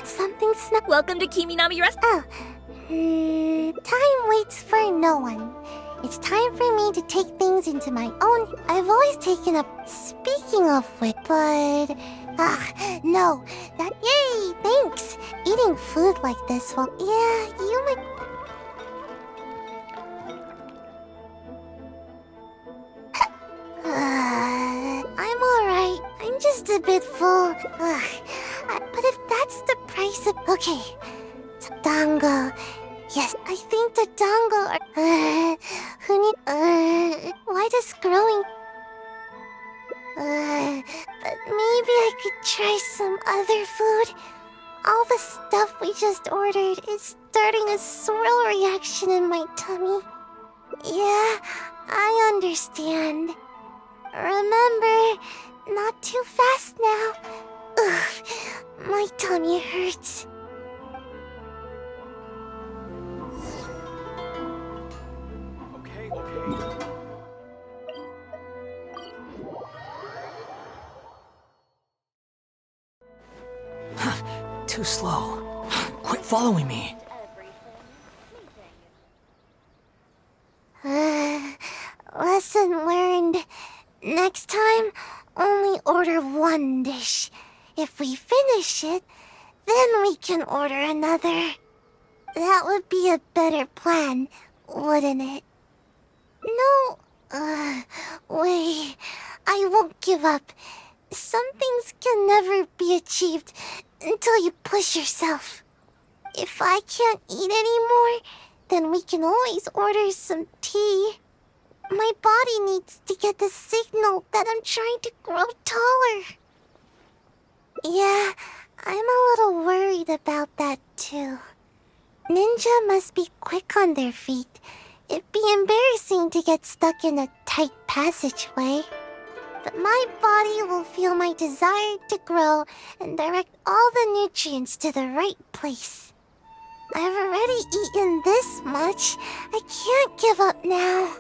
Something snuck. Welcome to Kiminami Rest. Oh. Time waits for no one. It's time for me to take things into my own. I've always taken up. Speaking of which, but. No. That. Yay! Thanks! Eating food like this will. Yeah, you might. I'm alright. I'm just a bit full. But if that's the price of. Okay. Dango. Yes, I think the dango are. Who need. Why does growing. But maybe I could try some other food. All the stuff we just ordered is starting a swirl reaction in my tummy. Yeah, I understand. Remember, not too fast now. Ugh, my tummy hurts. Okay. Too slow. Quit following me. Lesson learned. Next time, only order one dish. If we finish it, then we can order another. That would be a better plan, wouldn't it? No, wait. I won't give up. Some things can never be achieved until you push yourself. If I can't eat anymore, then we can always order some tea. My body needs to get the signal that I'm trying to grow taller. Yeah, I'm a little worried about that too. Ninja must be quick on their feet. It'd be embarrassing to get stuck in a tight passageway. But my body will feel my desire to grow and direct all the nutrients to the right place. I've already eaten this much. I can't give up now.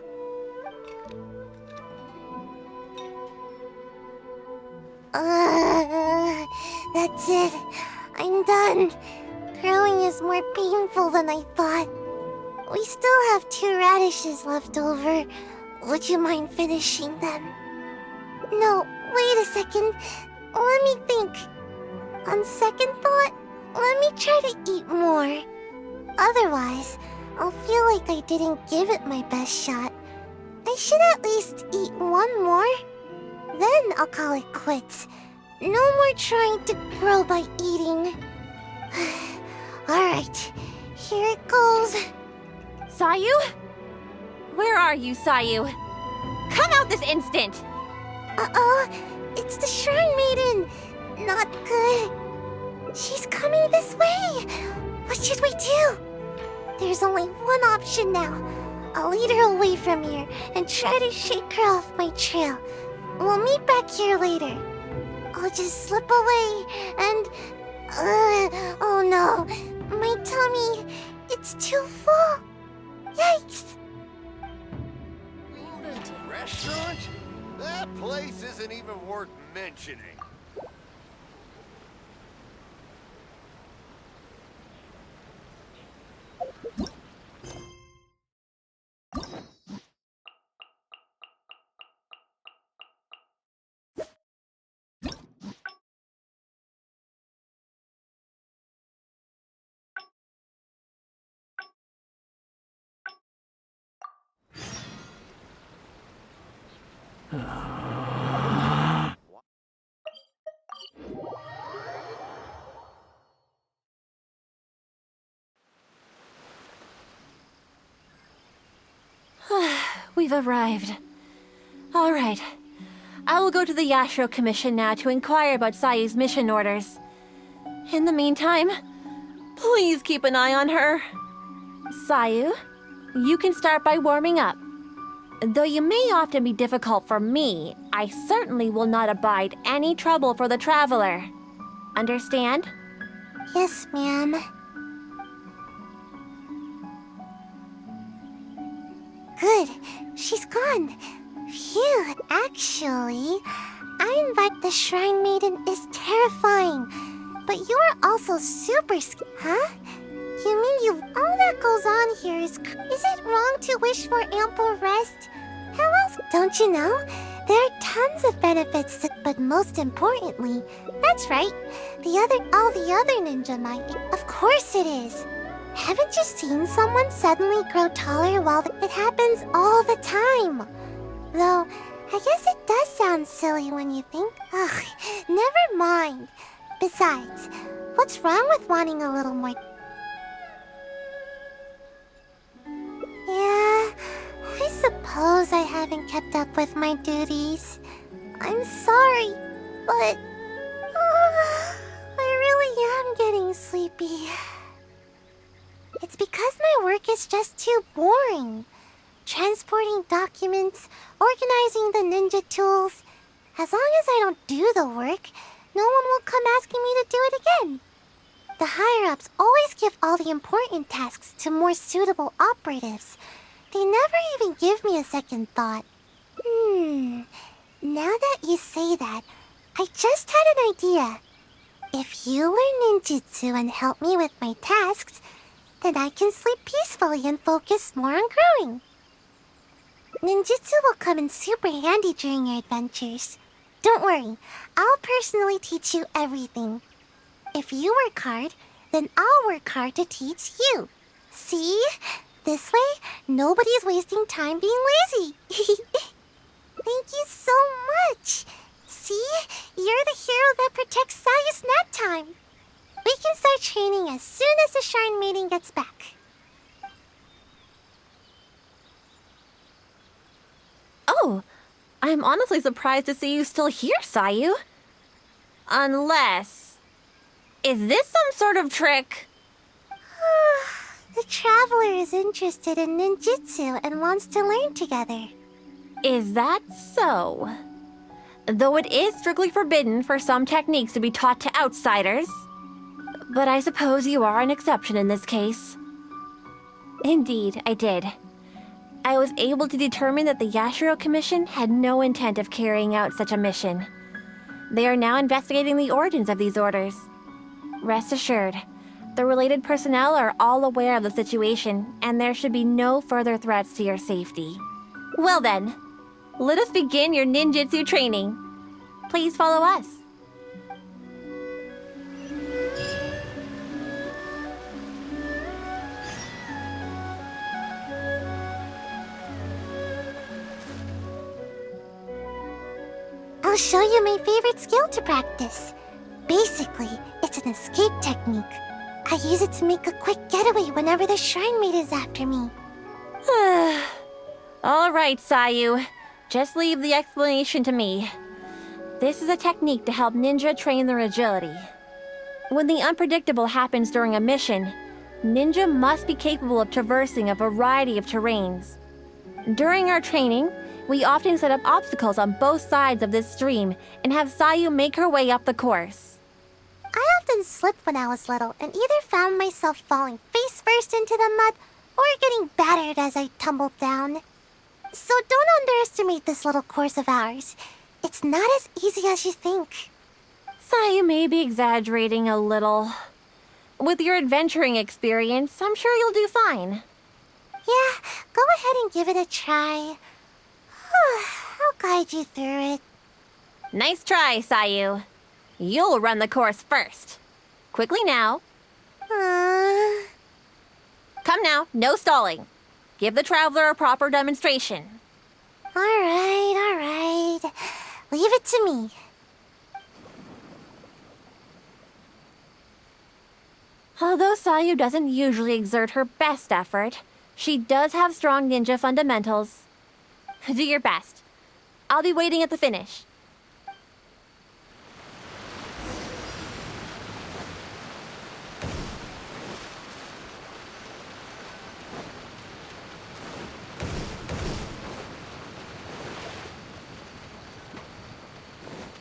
That's it. I'm done. Growing is more painful than I thought. We still have 2 radishes left over. Would you mind finishing them? No, wait a second. Let me think. On second thought, let me try to eat more. Otherwise, I'll feel like I didn't give it my best shot. I should at least eat one more. Then I'll call it quits. No more trying to grow by eating. Alright, here it goes. Sayu? Where are you, Sayu? Come out this instant! Uh-oh, it's the Shrine Maiden. not good. She's coming this way. What should we do? There's only one option now. I'll lead her away from here and try to shake her off my trail. We'll meet back here later. I'll just slip away and... oh no. My tummy, it's too full. Yikes. Restaurant? That place isn't even worth mentioning. We've arrived. All right. I will go to the Yashiro Commission now to inquire about Sayu's mission orders. In the meantime, please keep an eye on her. Sayu, you can start by warming up. Though you may often be difficult for me, I certainly will not abide any trouble for the traveler. Understand? Yes, ma'am. Good. She's gone. Phew. Actually, I invite the Shrine Maiden is terrifying. But you're also super huh? You mean all that goes on here is it wrong to wish for ample rest? How else? Don't you know? There are tons of benefits, but most importantly, that's right. All the other ninja might. Of course it is. Haven't you seen someone suddenly grow taller while it happens all the time? Though, I guess it does sound silly when you think. Ugh, never mind. Besides, what's wrong with wanting a little more? Yeah, I suppose I haven't kept up with my duties. I'm sorry, but I really am getting sleepy. It's because my work is just too boring. Transporting documents, organizing the ninja tools. As long as I don't do the work, no one will come asking me to do it again. The higher-ups always give all the important tasks to more suitable operatives. They never even give me a second thought. Now that you say that, I just had an idea. If you learn ninjutsu and help me with my tasks, then I can sleep peacefully and focus more on growing. Ninjutsu will come in super handy during your adventures. Don't worry, I'll personally teach you everything. If you work hard, then I'll work hard to teach you. See? This way, nobody's wasting time being lazy. Thank you so much. See? You're the hero that protects Sayu's nap time. We can start training as soon as the Shrine Maiden gets back. Oh, I'm honestly surprised to see you still here, Sayu. Unless... Is this some sort of trick? The traveler is interested in ninjutsu and wants to learn together. Is that so? Though it is strictly forbidden for some techniques to be taught to outsiders. But I suppose you are an exception in this case. Indeed, I did. I was able to determine that the Yashiro Commission had no intent of carrying out such a mission. They are now investigating the origins of these orders. Rest assured, the related personnel are all aware of the situation, and there should be no further threats to your safety. Well then, let us begin your ninjutsu training. Please follow us. I'll show you my favorite skill to practice. Basically, it's an escape technique. I use it to make a quick getaway whenever the Shrine Maid is after me. All right, Sayu. Just leave the explanation to me. This is a technique to help ninja train their agility. When the unpredictable happens during a mission, ninja must be capable of traversing a variety of terrains. During our training, we often set up obstacles on both sides of this stream and have Sayu make her way up the course. I often slipped when I was little and either found myself falling face first into the mud or getting battered as I tumbled down. So don't underestimate this little course of ours. It's not as easy as you think. Sayu may be exaggerating a little. With your adventuring experience, I'm sure you'll do fine. Yeah, go ahead and give it a try. I'll guide you through it. Nice try, Sayu. You'll run the course first. Quickly now. Come now, no stalling. Give the traveler a proper demonstration. All right. Leave it to me. Although Sayu doesn't usually exert her best effort, she does have strong ninja fundamentals. Do your best. I'll be waiting at the finish.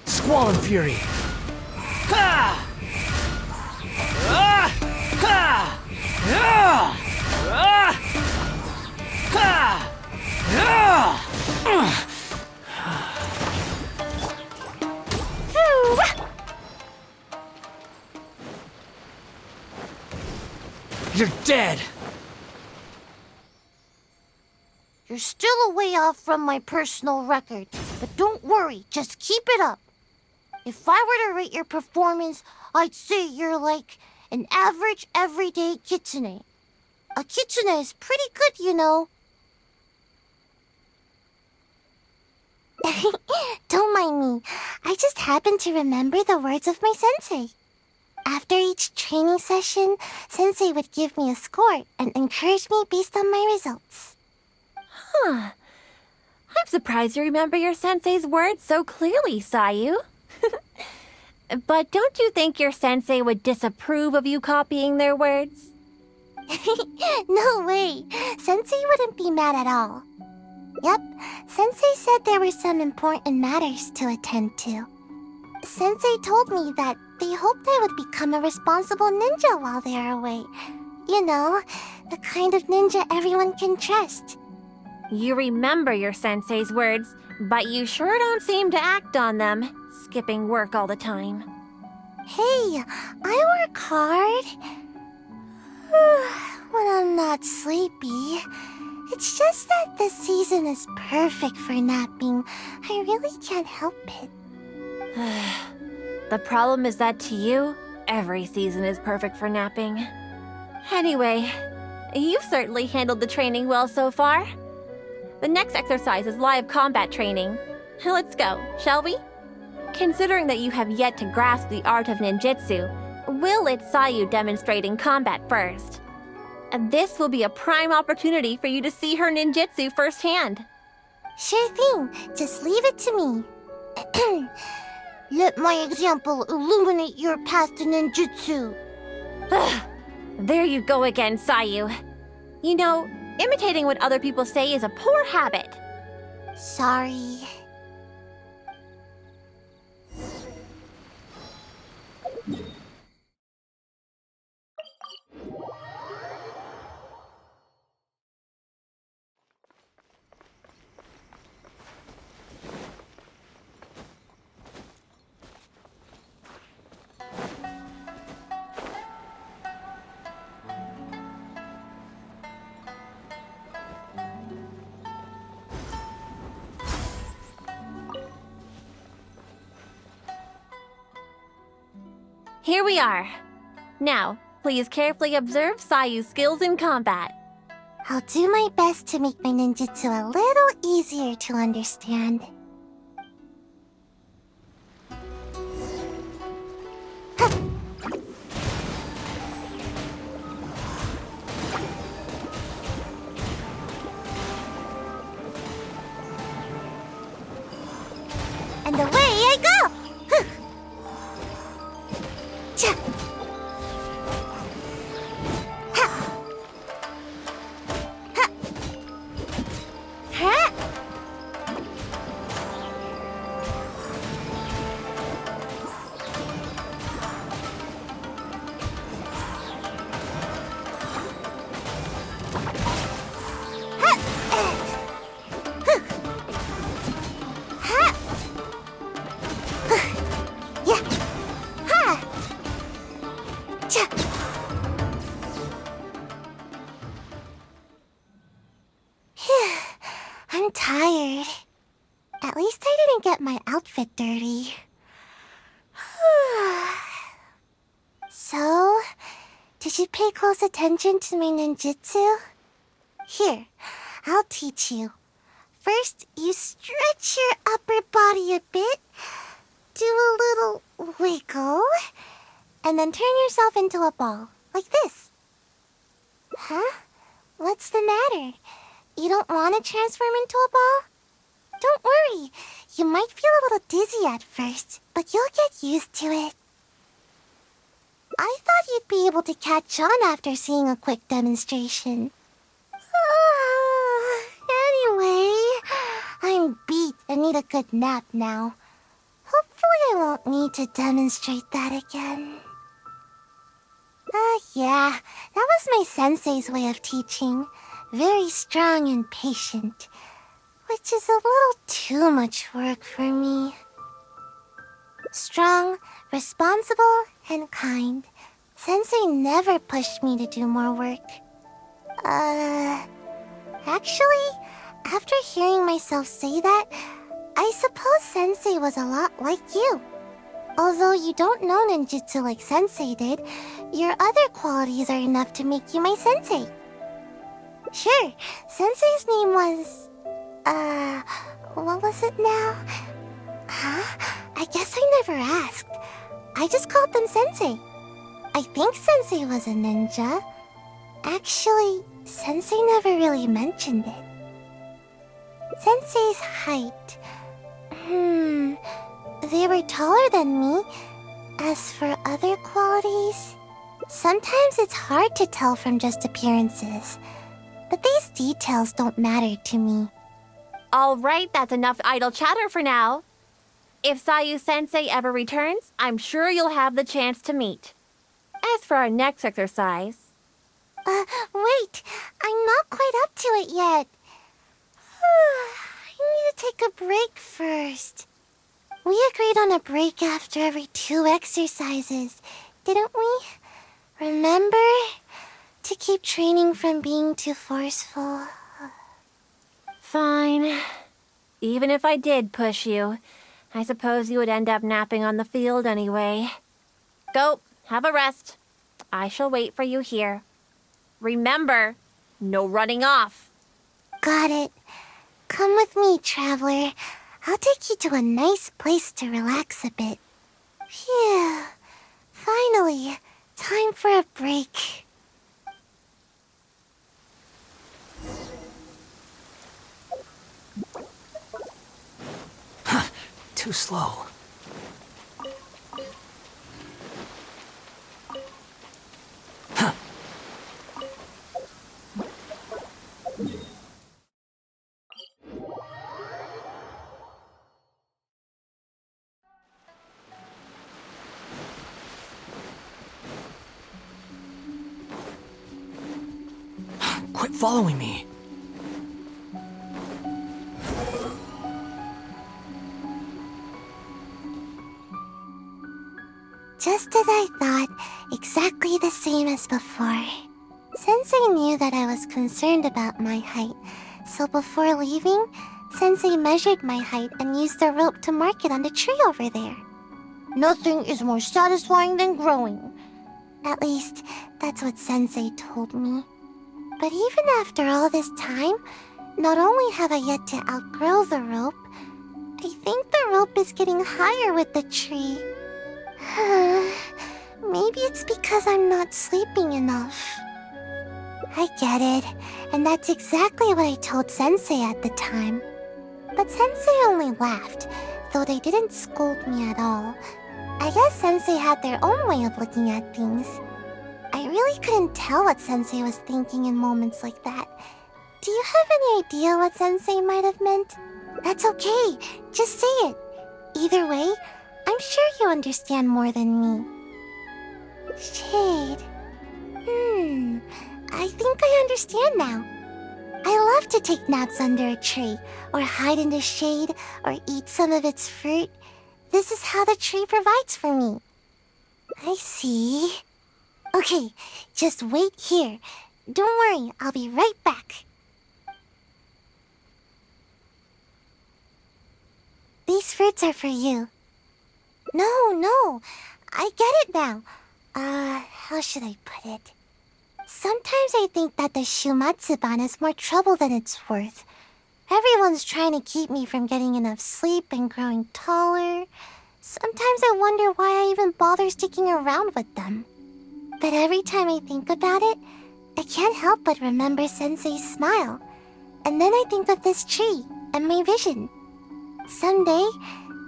Squall and Fury! Ha! Ah! Ha! Ah! Ah! Ha! Ah! You're dead! You're still a way off from my personal record, but don't worry, just keep it up. If I were to rate your performance, I'd say you're like an average everyday kitsune. A kitsune is pretty good, you know. Don't mind me. I just happened to remember the words of my sensei. After each training session, sensei would give me a score and encourage me based on my results. Huh. I'm surprised you remember your sensei's words so clearly, Sayu. But don't you think your sensei would disapprove of you copying their words? No way. Sensei wouldn't be mad at all. Yep, Sensei said there were some important matters to attend to. Sensei told me that they hoped I would become a responsible ninja while they are away. You know, the kind of ninja everyone can trust. You remember your sensei's words, but you sure don't seem to act on them, skipping work all the time. Hey, I work hard. When I'm not sleepy. It's just that this season is perfect for napping. I really can't help it. The problem is that to you, every season is perfect for napping. Anyway, you've certainly handled the training well so far. The next exercise is live combat training. Let's go, shall we? Considering that you have yet to grasp the art of ninjutsu, we'll let Sayu demonstrate in combat first. And this will be a prime opportunity for you to see her ninjutsu firsthand. Sure thing, just leave it to me. Let my example illuminate your path to ninjutsu. There you go again, Sayu. You know, imitating what other people say is a poor habit. Sorry. Here we are. Now, please carefully observe Sayu's skills in combat. I'll do my best to make my ninjutsu a little easier to understand. And away I go! I'm tired. At least I didn't get my outfit dirty. So, did you pay close attention to my ninjutsu? Here, I'll teach you. First, you stretch your upper body a bit, do a little wiggle, and then turn yourself into a ball, like this. Huh? What's the matter? You don't want to transform into a ball? Don't worry, you might feel a little dizzy at first, but you'll get used to it. I thought you'd be able to catch on after seeing a quick demonstration. Anyway, I'm beat and need a good nap now. Hopefully I won't need to demonstrate that again. Yeah, that was my sensei's way of teaching. Very strong and patient. Which is a little too much work for me. Strong, responsible, and kind. Sensei never pushed me to do more work. Actually, after hearing myself say that, I suppose Sensei was a lot like you. Although you don't know ninjutsu like Sensei did, your other qualities are enough to make you my sensei. Sure, Sensei's name was... what was it now? Huh? I guess I never asked. I just called them Sensei. I think Sensei was a ninja. Actually, Sensei never really mentioned it. Sensei's height. They were taller than me. As for other qualities, sometimes it's hard to tell from just appearances. But these details don't matter to me. All right, that's enough idle chatter for now. If Sayu Sensei ever returns, I'm sure you'll have the chance to meet. As for our next exercise... Wait, I'm not quite up to it yet. I need to take a break first. We agreed on a break after every 2 exercises, didn't we? Remember? To keep training from being too forceful. Fine. Even if I did push you, I suppose you would end up napping on the field anyway. Go, have a rest. I shall wait for you here. Remember, no running off. Got it. Come with me, traveler. I'll take you to a nice place to relax a bit. Phew. Finally, time for a break. Too slow. Quit following me. Just as I thought, exactly the same as before. Sensei knew that I was concerned about my height, so before leaving, Sensei measured my height and used the rope to mark it on the tree over there. Nothing is more satisfying than growing. At least, that's what Sensei told me. But even after all this time, not only have I yet to outgrow the rope, I think the rope is getting higher with the tree. Maybe it's because I'm not sleeping enough. I get it, and that's exactly what I told Sensei at the time. But Sensei only laughed, though they didn't scold me at all. I guess Sensei had their own way of looking at things. I really couldn't tell what Sensei was thinking in moments like that. Do you have any idea what Sensei might have meant? That's okay, just say it. Either way, I'm sure you understand more than me. Shade. I think I understand now. I love to take naps under a tree, or hide in the shade, or eat some of its fruit. This is how the tree provides for me. I see. Okay, just wait here. Don't worry, I'll be right back. these fruits are for you. No, I get it now. How should I put it? Sometimes I think that the Shumatsuban is more trouble than it's worth. Everyone's trying to keep me from getting enough sleep and growing taller. Sometimes I wonder why I even bother sticking around with them. But every time I think about it, I can't help but remember Sensei's smile. And then I think of this tree and my vision. Someday,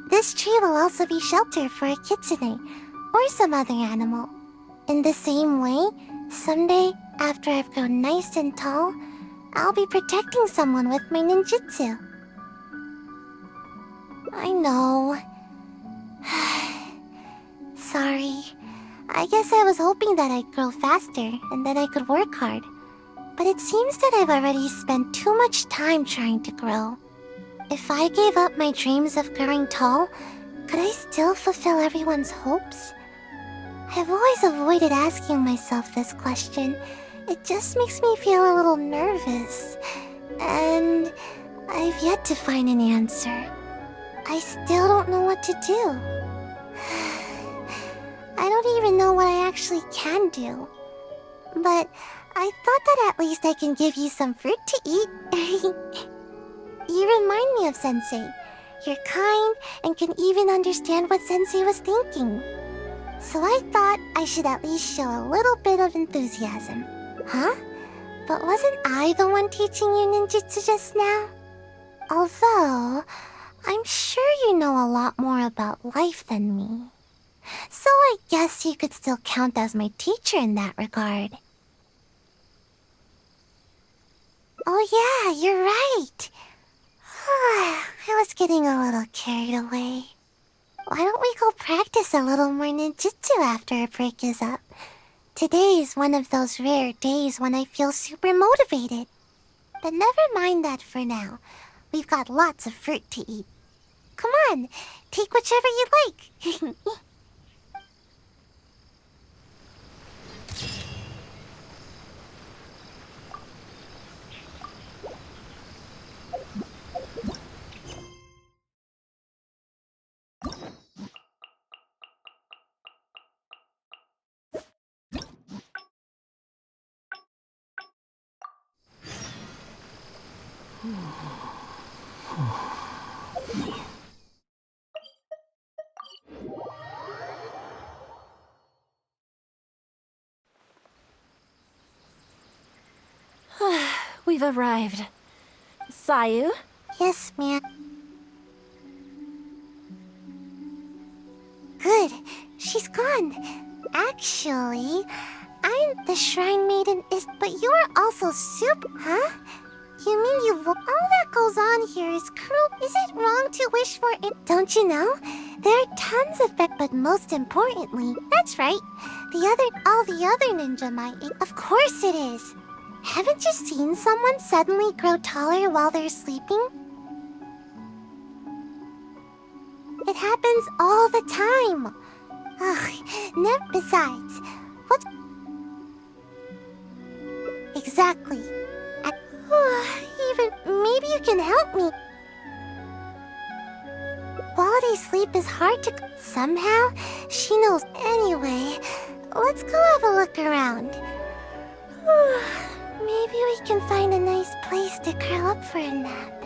this tree will also be shelter for a kitsune or some other animal. In the same way, someday, after I've grown nice and tall, I'll be protecting someone with my ninjutsu. I know. Sorry. I guess I was hoping that I'd grow faster and that I could work hard. But it seems that I've already spent too much time trying to grow. If I gave up my dreams of growing tall, could I still fulfill everyone's hopes? I've always avoided asking myself this question. It just makes me feel a little nervous. And I've yet to find an answer. I still don't know what to do. I don't even know what I actually can do. But I thought that at least I can give you some fruit to eat. You remind me of Sensei. You're kind and can even understand what Sensei was thinking. So I thought I should at least show a little bit of enthusiasm. Huh? But wasn't I the one teaching you ninjutsu just now? Although, I'm sure you know a lot more about life than me. So I guess you could still count as my teacher in that regard. Oh yeah, you're right. I was getting a little carried away. Why don't we go practice a little more ninjutsu after our break is up? Today is one of those rare days when I feel super motivated. But never mind that for now. We've got lots of fruit to eat. Come on, take whichever you like. We've arrived. Sayu? Yes, ma'am. Good. She's gone. Actually, I'm the Shrine Maiden but you're also Huh? You mean all that goes on here is cruel? Is it wrong to wish for it? Don't you know? There are tons of but most importantly, that's right. All the other ninja might. Of course it is. Haven't you seen someone suddenly grow taller while they're sleeping? It happens all the time. Besides, what's... Exactly. Maybe you can help me. Quality sleep is hard to... Somehow, she knows. Anyway, let's go have a look around. Maybe we can find a nice place to curl up for a nap.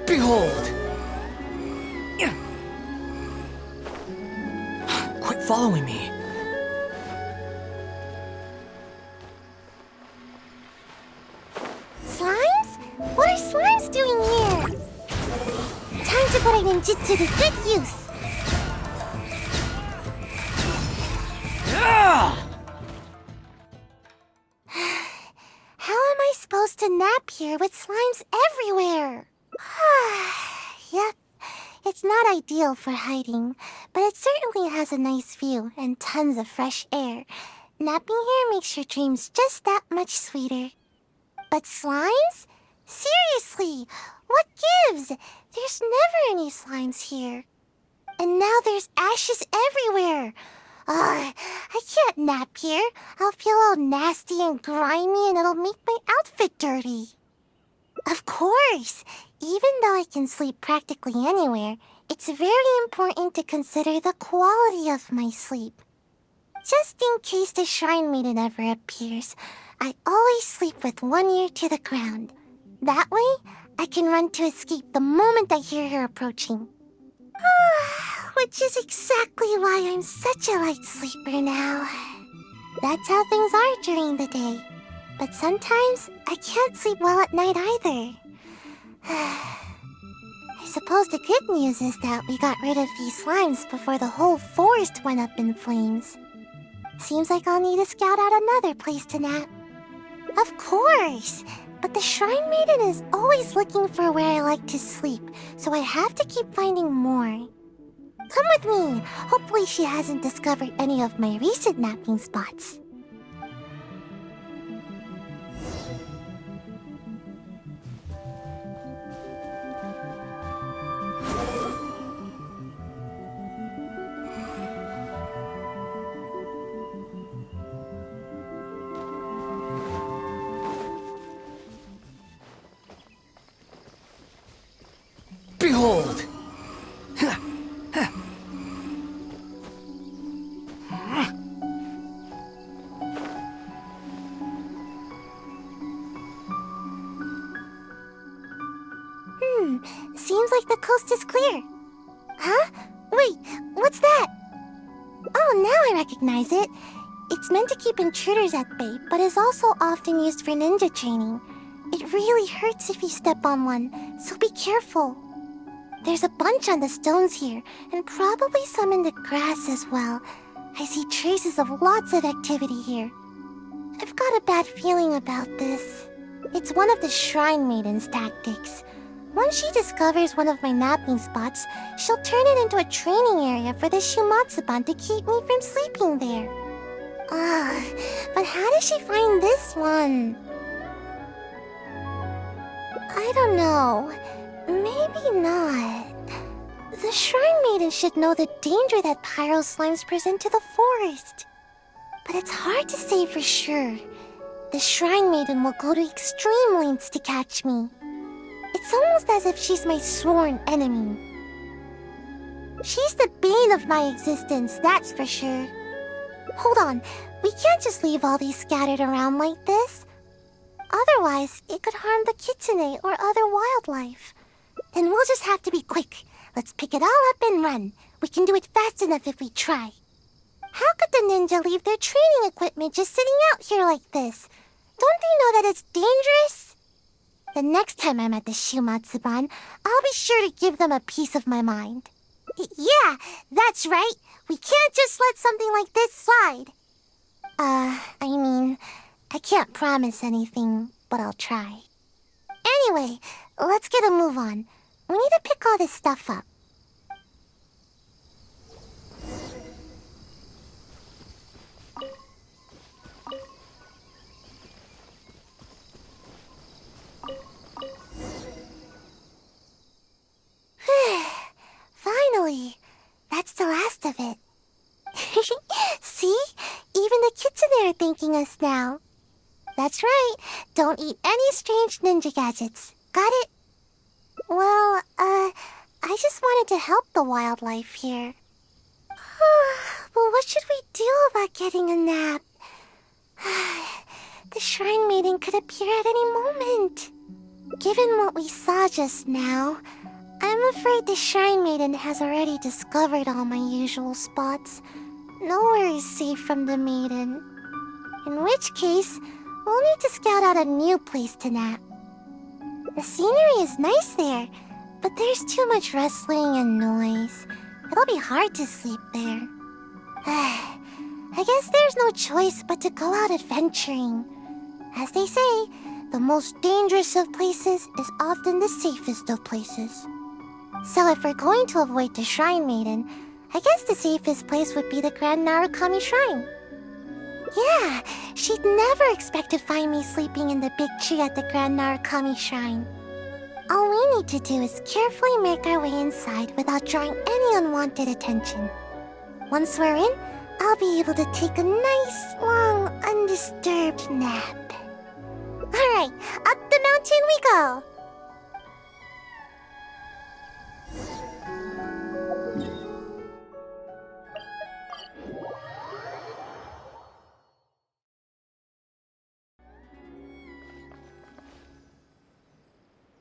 Behold! Quit following me. Slimes? What are slimes doing here? Time to put our ninjutsu to good use. How am I supposed to nap here with slimes everywhere? Yep, it's not ideal for hiding, but it certainly has a nice view and tons of fresh air. Napping here makes your dreams just that much sweeter. But slimes? Seriously, what gives? There's never any slimes here. And now there's ashes everywhere. I can't nap here. I'll feel all nasty and grimy and it'll make my outfit dirty. Of course! Even though I can sleep practically anywhere, it's very important to consider the quality of my sleep. Just in case the Shrine Maiden ever appears, I always sleep with one ear to the ground. That way, I can run to escape the moment I hear her approaching. Which is exactly why I'm such a light sleeper now. That's how things are during the day. But sometimes I can't sleep well at night either. I suppose the good news is that we got rid of these slimes before the whole forest went up in flames. Seems like I'll need to scout out another place to nap. Of course! But the Shrine Maiden is always looking for where I like to sleep, so I have to keep finding more. Come with me! Hopefully she hasn't discovered any of my recent napping spots. Behold! Seems like the coast is clear. Huh? Wait, what's that? Oh, now I recognize it. It's meant to keep intruders at bay, but is also often used for ninja training. It really hurts if you step on one, so be careful. There's a bunch on the stones here, and probably some in the grass as well. I see traces of lots of activity here. I've got a bad feeling about this. It's one of the Shrine Maiden's tactics. Once she discovers one of my napping spots, she'll turn it into a training area for the Shumatsuban to keep me from sleeping there. But how did she find this one? I don't know. Maybe not. The Shrine Maiden should know the danger that pyro slimes present to the forest. But it's hard to say for sure. The Shrine Maiden will go to extreme lengths to catch me. It's almost as if she's my sworn enemy. She's the bane of my existence, that's for sure. Hold on, we can't just leave all these scattered around like this. Otherwise, it could harm the kitsune or other wildlife. Then we'll just have to be quick. Let's pick it all up and run. We can do it fast enough if we try. How could the ninja leave their training equipment just sitting out here like this? Don't they know that it's dangerous? The next time I'm at the Shumatsuban, I'll be sure to give them a piece of my mind. Yeah, that's right. We can't just let something like this slide. I can't promise anything, but I'll try. Anyway, let's get a move on. We need to pick all this stuff up. Finally! That's the last of it. See? Even the kitsune are thanking us now. That's right. Don't eat any strange ninja gadgets. Got it? Well, I just wanted to help the wildlife here. But what should we do about getting a nap? The Shrine Maiden could appear at any moment. Given what we saw just now, I'm afraid the Shrine Maiden has already discovered all my usual spots. Nowhere is safe from the maiden. In which case, we'll need to scout out a new place to nap. The scenery is nice there, but there's too much rustling and noise. It'll be hard to sleep there. I guess there's no choice but to go out adventuring. As they say, the most dangerous of places is often the safest of places. So if we're going to avoid the Shrine Maiden, I guess the safest place would be the Grand Narukami Shrine. Yeah, she'd never expect to find me sleeping in the big tree at the Grand Narukami Shrine. All we need to do is carefully make our way inside without drawing any unwanted attention. Once we're in, I'll be able to take a nice, long, undisturbed nap. Alright, up the mountain we go!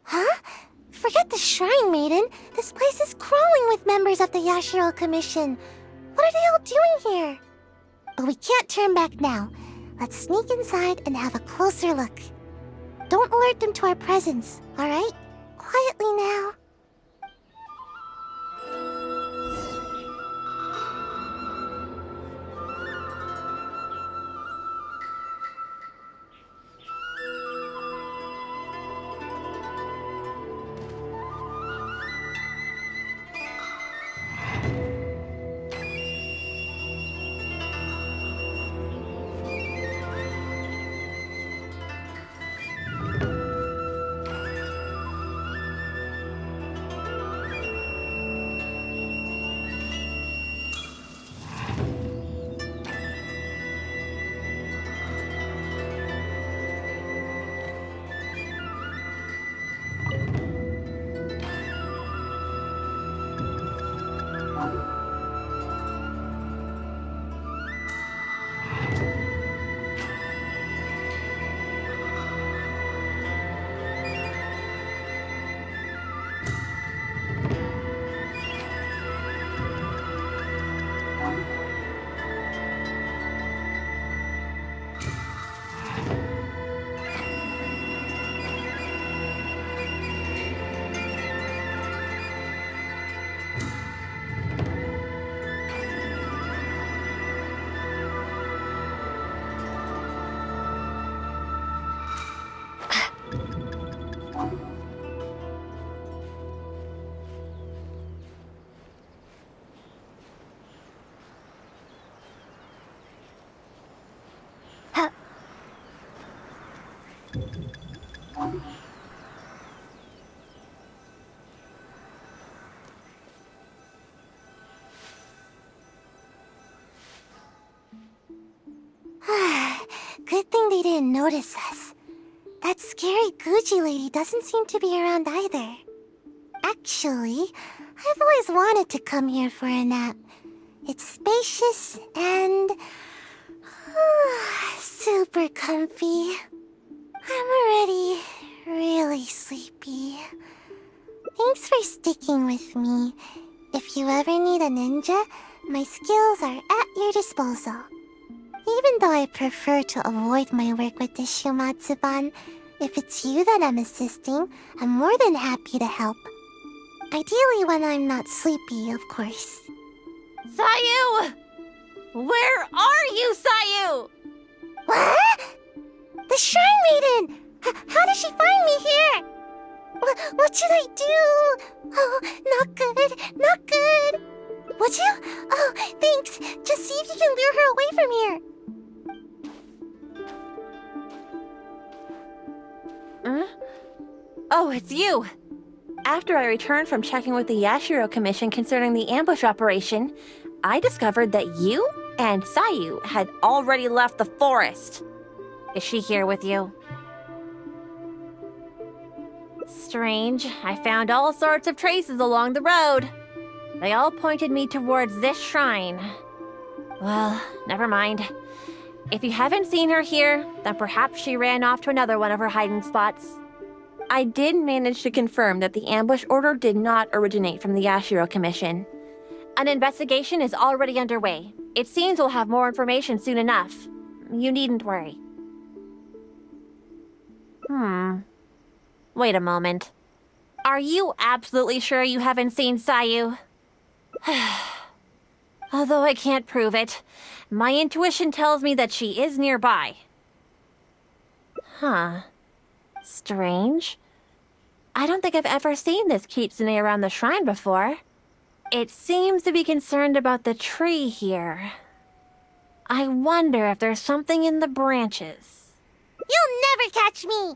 Huh? Forget the Shrine Maiden. This place is crawling with members of the Yashiro Commission. What are they all doing here? But we can't turn back now. Let's sneak inside and have a closer look. Don't alert them to our presence, alright? Quietly now. Good thing they didn't notice us. That scary Gucci lady doesn't seem to be around either. Actually, I've always wanted to come here for a nap. It's spacious and super comfy. I'm already really sleepy. Thanks for sticking with me. If you ever need a ninja, my skills are at your disposal. Even though I prefer to avoid my work with the Shumatsuban, if it's you that I'm assisting, I'm more than happy to help. Ideally when I'm not sleepy, of course. Sayu! Where are you, Sayu? What? The Shrine Maiden! How did she find me here? What should I do? Oh, not good, not good. Would you? Oh, thanks. Just see if you can lure her away from here. Oh, it's you! After I returned from checking with the Yashiro Commission concerning the ambush operation, I discovered that you and Sayu had already left the forest. Is she here with you? Strange. I found all sorts of traces along the road. They all pointed me towards this shrine. Well, never mind. If you haven't seen her here, then perhaps she ran off to another one of her hiding spots. I did manage to confirm that the ambush order did not originate from the Yashiro Commission. An investigation is already underway. It seems we'll have more information soon enough. You needn't worry. Wait a moment. Are you absolutely sure you haven't seen Sayu? Although I can't prove it, my intuition tells me that she is nearby. Huh. Strange. I don't think I've ever seen this kitsune around the shrine before. It seems to be concerned about the tree here. I wonder if there's something in the branches. You'll never catch me!